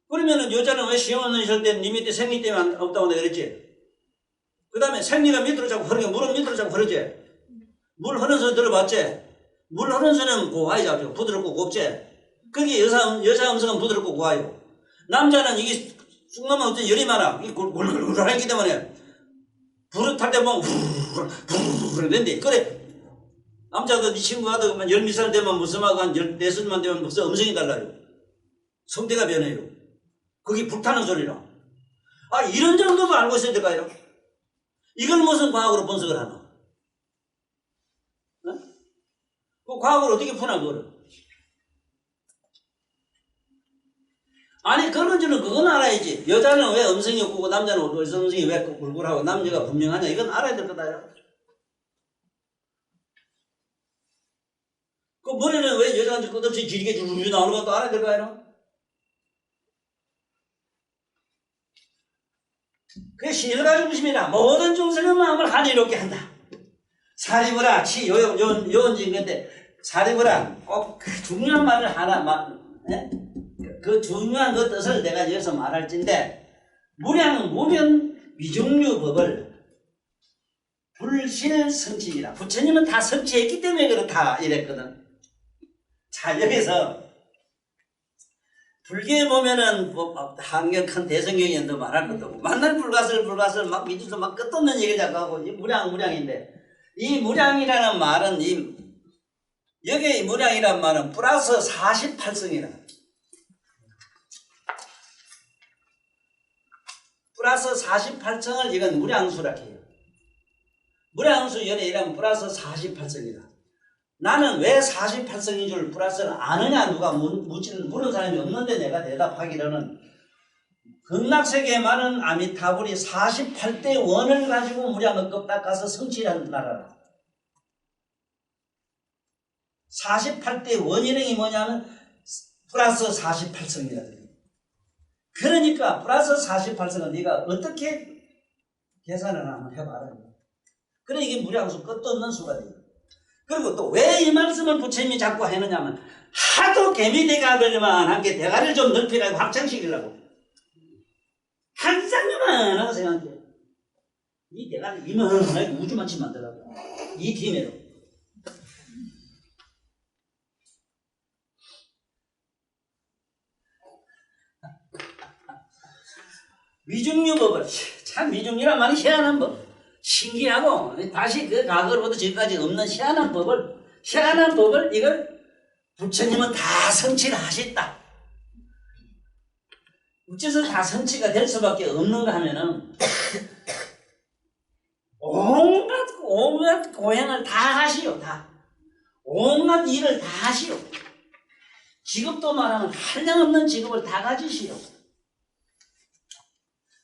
그러면은 여자는 왜 시험을 있을 때 니 밑에 생리 때문에 없다고 내가 그랬지? 그 다음에 생리가 밑으로 자꾸 흐르게 물은 밑으로 자꾸 흐르지? 물 흐르는 소리 들어봤지? 물 흐르는 소리는 고와이 잡죠. 부드럽고 곱지? 그게 여자 음성은 부드럽고 고와요. 남자는 이게 쑥 넘어가면 열이 많아. 이게 굴굴굴 하기 때문에 불을 탈 때 보면 후루루루 된대. 그래. 남자도 네 친구하도 12살 되면 무슨 하고 한 14살만 되면 무슨 음성이 달라요. 성대가 변해요. 그게 불타는 소리라. 이런 정도도 알고 있어야 될까요? 이걸 무슨 과학으로 분석을 하나? 어? 그 과학을 어떻게 푸나 그거를? 아니 그런지는 그건 알아야지. 여자는 왜 음성이 없고 남자는 음성이 왜 굴굴하고 남자가 분명하냐 이건 알아야 될 거다요. 그 머리는 왜 여자한테 끝없이 길게 줄줄 나오는 것도 알아야 될 거아니야? 그게 신열가 중심이라 모든 중생의 마음을 하나이롭게 한다. 사리부라 치 요언진 건데 사리부라 꼭 그 중요한 말을 그 중요한 그 뜻을 내가 여기서 말할진데 무량 위중류 법을 불실성취이라. 부처님은 다 성취했기 때문에 그렇다 이랬거든. 자 여기서 불교에 보면은 한경큰 대성경이 더 말할 것도 없고 만날 불가설 막 믿어서 막 끝없는 얘기를 자꾸 하고 이 무량인데 이 무량이라는 말은 여기 이 무량이라는 말은 플러스 48성이라. 플러스 48성을 이건 무량수라 해요. 무량수 연예이라면 플러스 48성이다. 나는 왜 48성인 줄 플러스를 아느냐 누가 물은 사람이 없는데 내가 대답하기로는 극락세계에 많은 아미타불이 48대 원을 가지고 무량을 껍닦아서 성취한 나라라. 48대 원이령이 뭐냐면 플러스 48성이라. 그러니까 플러스 48성은 네가 어떻게 계산을 한번 해봐라. 그래 이게 무량수 끝도 없는 수가 돼요. 그리고 또 왜 이 말씀을 부처님이 자꾸 하느냐면 하도 개미대가 되려면 한 게 대가리를 좀 넓히라고 확장시키려고. 항상 요만하고 생각해. 이 대가리 이만하게 우주만치 만들라고. 이 팀에도. 미중유법을 참 미중유란 말이 희한한 법 신기하고 다시 그 과거로부터 지금까지 없는 희한한 법을 이걸 부처님은 다 성취를 하셨다. 어째서 다 성취가 될 수밖에 없는가 하면은 온갖 고행을 다 하시오. 다 온갖 일을 다 하시오. 직업도 말하면 한량없는 직업을 다 가지시오.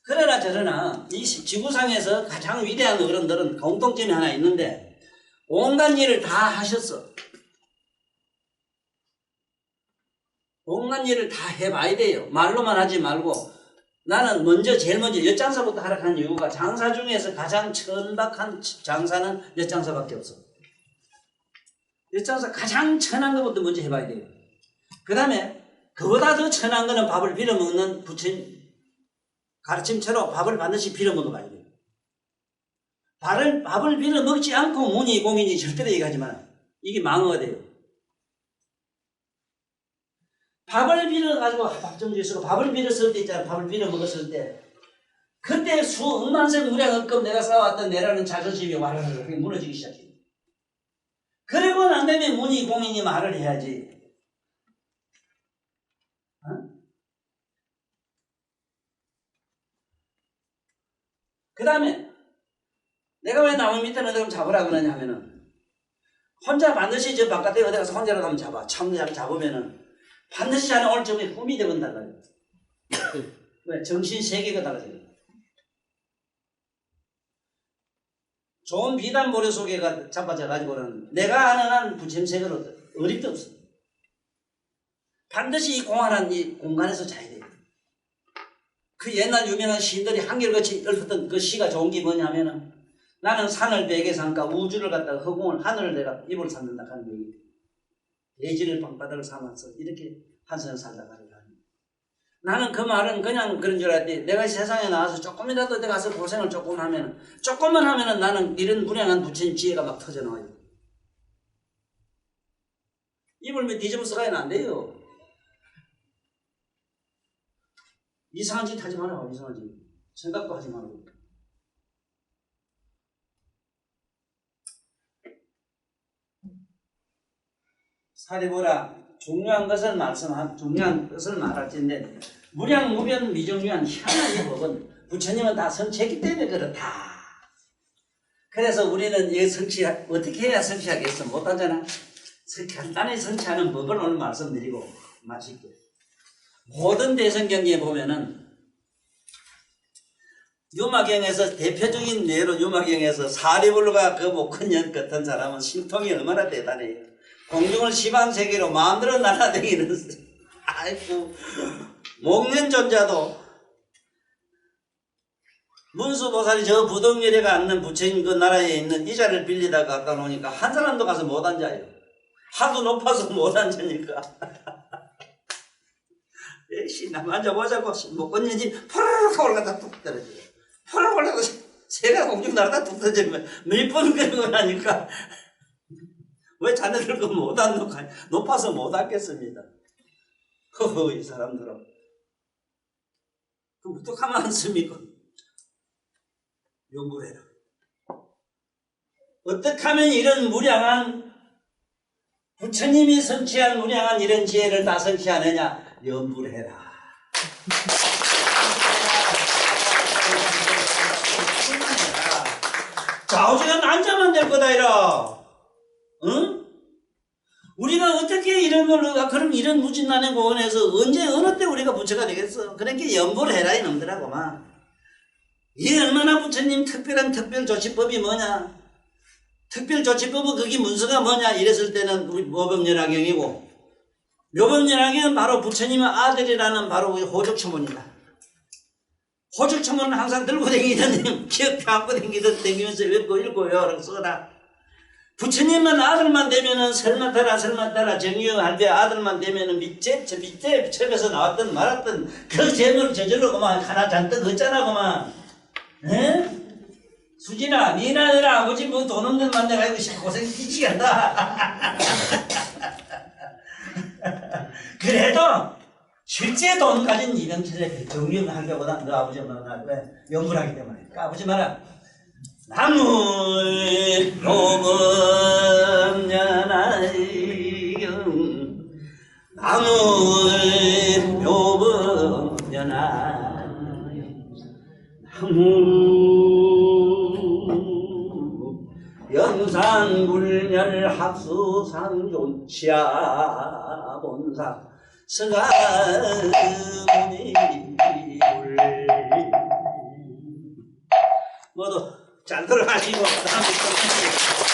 그러나 저러나 이 지구상에서 가장 위대한 어른들은 공통점이 하나 있는데 온갖 일을 다 하셨어. 온갖 일을 다 해봐야 돼요. 말로만 하지 말고 나는 제일 먼저 엿장사부터 하락한 이유가 장사 중에서 가장 천박한 장사는 엿장사밖에 없어. 엿장사 가장 천한 것부터 먼저 해봐야 돼요. 그 다음에 그보다 더 천한 거는 밥을 빌어먹는 부처님 가르침처럼 밥을 반드시 빌어먹어봐야 돼요. 밥을 빌어먹지 않고 문이 공인이 절대로 얘기하지 마라. 이게 망어가 돼요. 밥을 빌어가지고 밥 좀 주시고 밥을 빌었을 때 있잖아. 밥을 빌어먹었을 때 그때 수억만생 무량억급 내가 쌓아왔던 내라는 자존심이 와르르 무너지기 시작해요. 그리고 난 다음에 문이 공인이 말을 해야지. 그 다음에 내가 왜 나무 밑에 어디 가면 잡으라 그러냐 하면은 혼자 반드시 저 바깥에 어디 가서 혼자라도 한번 잡아. 참잘 잡으면은 반드시 자는 오늘 저녁에 꿈이 되면 달라요. 왜? 정신 세계가 달라져요. 좋은 비단 모래 속에 잡아져가지고는 내가 아는 한 부처님 세계로 어립도 없어. 반드시 이 공안한 이 공간에서 자야 돼요. 그 옛날 유명한 시인들이 한결같이 읊었던 그 시가 좋은 게 뭐냐면은 나는 산을 베개 삼까 우주를 갖다가 허공을 하늘을 내가 입을 삼는다 하는 얘기. 예지를 방바닥을 삼아서 이렇게 한선을 살다가 하는. 나는 그 말은 그냥 그런 줄 알았지. 내가 세상에 나와서 조금이라도 내가 가서 고생을 조금만 하면은 나는 이런 무량한 부처님 지혜가 막 터져나와요. 입을 몇 뒤집어 써가야는 안 돼요. 이상한 짓 하지 마라. 이상한 짓. 생각도 하지 말고. 사리보라 중요한 것을 말할 텐데 무량무변 미중유한 희한한 이 법은 부처님은 다 성취했기 때문에 그렇다. 그래서 우리는 이 어떻게 해야 성취하겠어? 못하잖아. 간단히 성취하는 법을 오늘 말씀드리고 마칠게요. 모든 대성경에 보면은 유마경에서 대표적인 예로 유마경에서 사리불가 그 목건년 같은 사람은 신통이 얼마나 대단해요. 공중을 시방세계로 마음대로 날아다니는 아이고 목련존자도 문수보살이 저 부동열애가 앉는 부처님 그 나라에 있는 의자를 빌리다가 갖다 놓으니까 한 사람도 가서 못 앉아요. 하도 높아서 못 앉으니까 에이씨 나 앉아보자고 목건년이 푸르륵 올라가다 뚝 떨어져요. 푸르륵 올라가다 새가 공중 날아다 뚝 떨어지면 몇 번 그런 거 하니까 왜 자네들 그 못 앉는 거 높아서 못 앉겠습니다. 허허 이 사람들은 그럼 어떡하면 앉습니까? 연구를 해라. 어떻게 하면 이런 무량한 부처님이 성취한 무량한 이런 지혜를 다 성취하느냐? 연구를 해라. 좌우지간 앉아만 될 거다 이라. 응? 우리가 어떻게 이런 걸로 그럼 이런 무진난의 공원에서 언제 어느 때 우리가 부처가 되겠어? 그러니까 연구를 해라 이놈들하고만. 이 얼마나 부처님 특별한 특별조치법이 뭐냐? 특별조치법은 그게 문서가 뭐냐? 이랬을 때는 우리 묘법연화경이고 묘법연화경은 바로 부처님의 아들이라는 바로 우리 호죽처문이다. 호죽처문은 항상 들고 다니던 기억표 안고 다니면서 읽고 여러 써라. 부처님은 아들만 되면은 설마 따라 정유할 때 아들만 되면은 밑에 첩에서 나왔던 말았던 그 재물을 저절로 그만 하나 잔뜩 얻잖아 그만. 에? 수진아 니나 너라 아버지 뭐 돈 없는 만나가지고 고생 끼치겠다. 그래도 실제 돈 가진 이병철의 정리하려보다 너 아버지 엄마가 그래 연구를 하기 때문에 그러니까 아버지 말아 나물 요번연하이경 나물 요번연하 나무 연산불멸 학수상존 치아본사 서가문이 모두 잘 들어가시고 다음에 또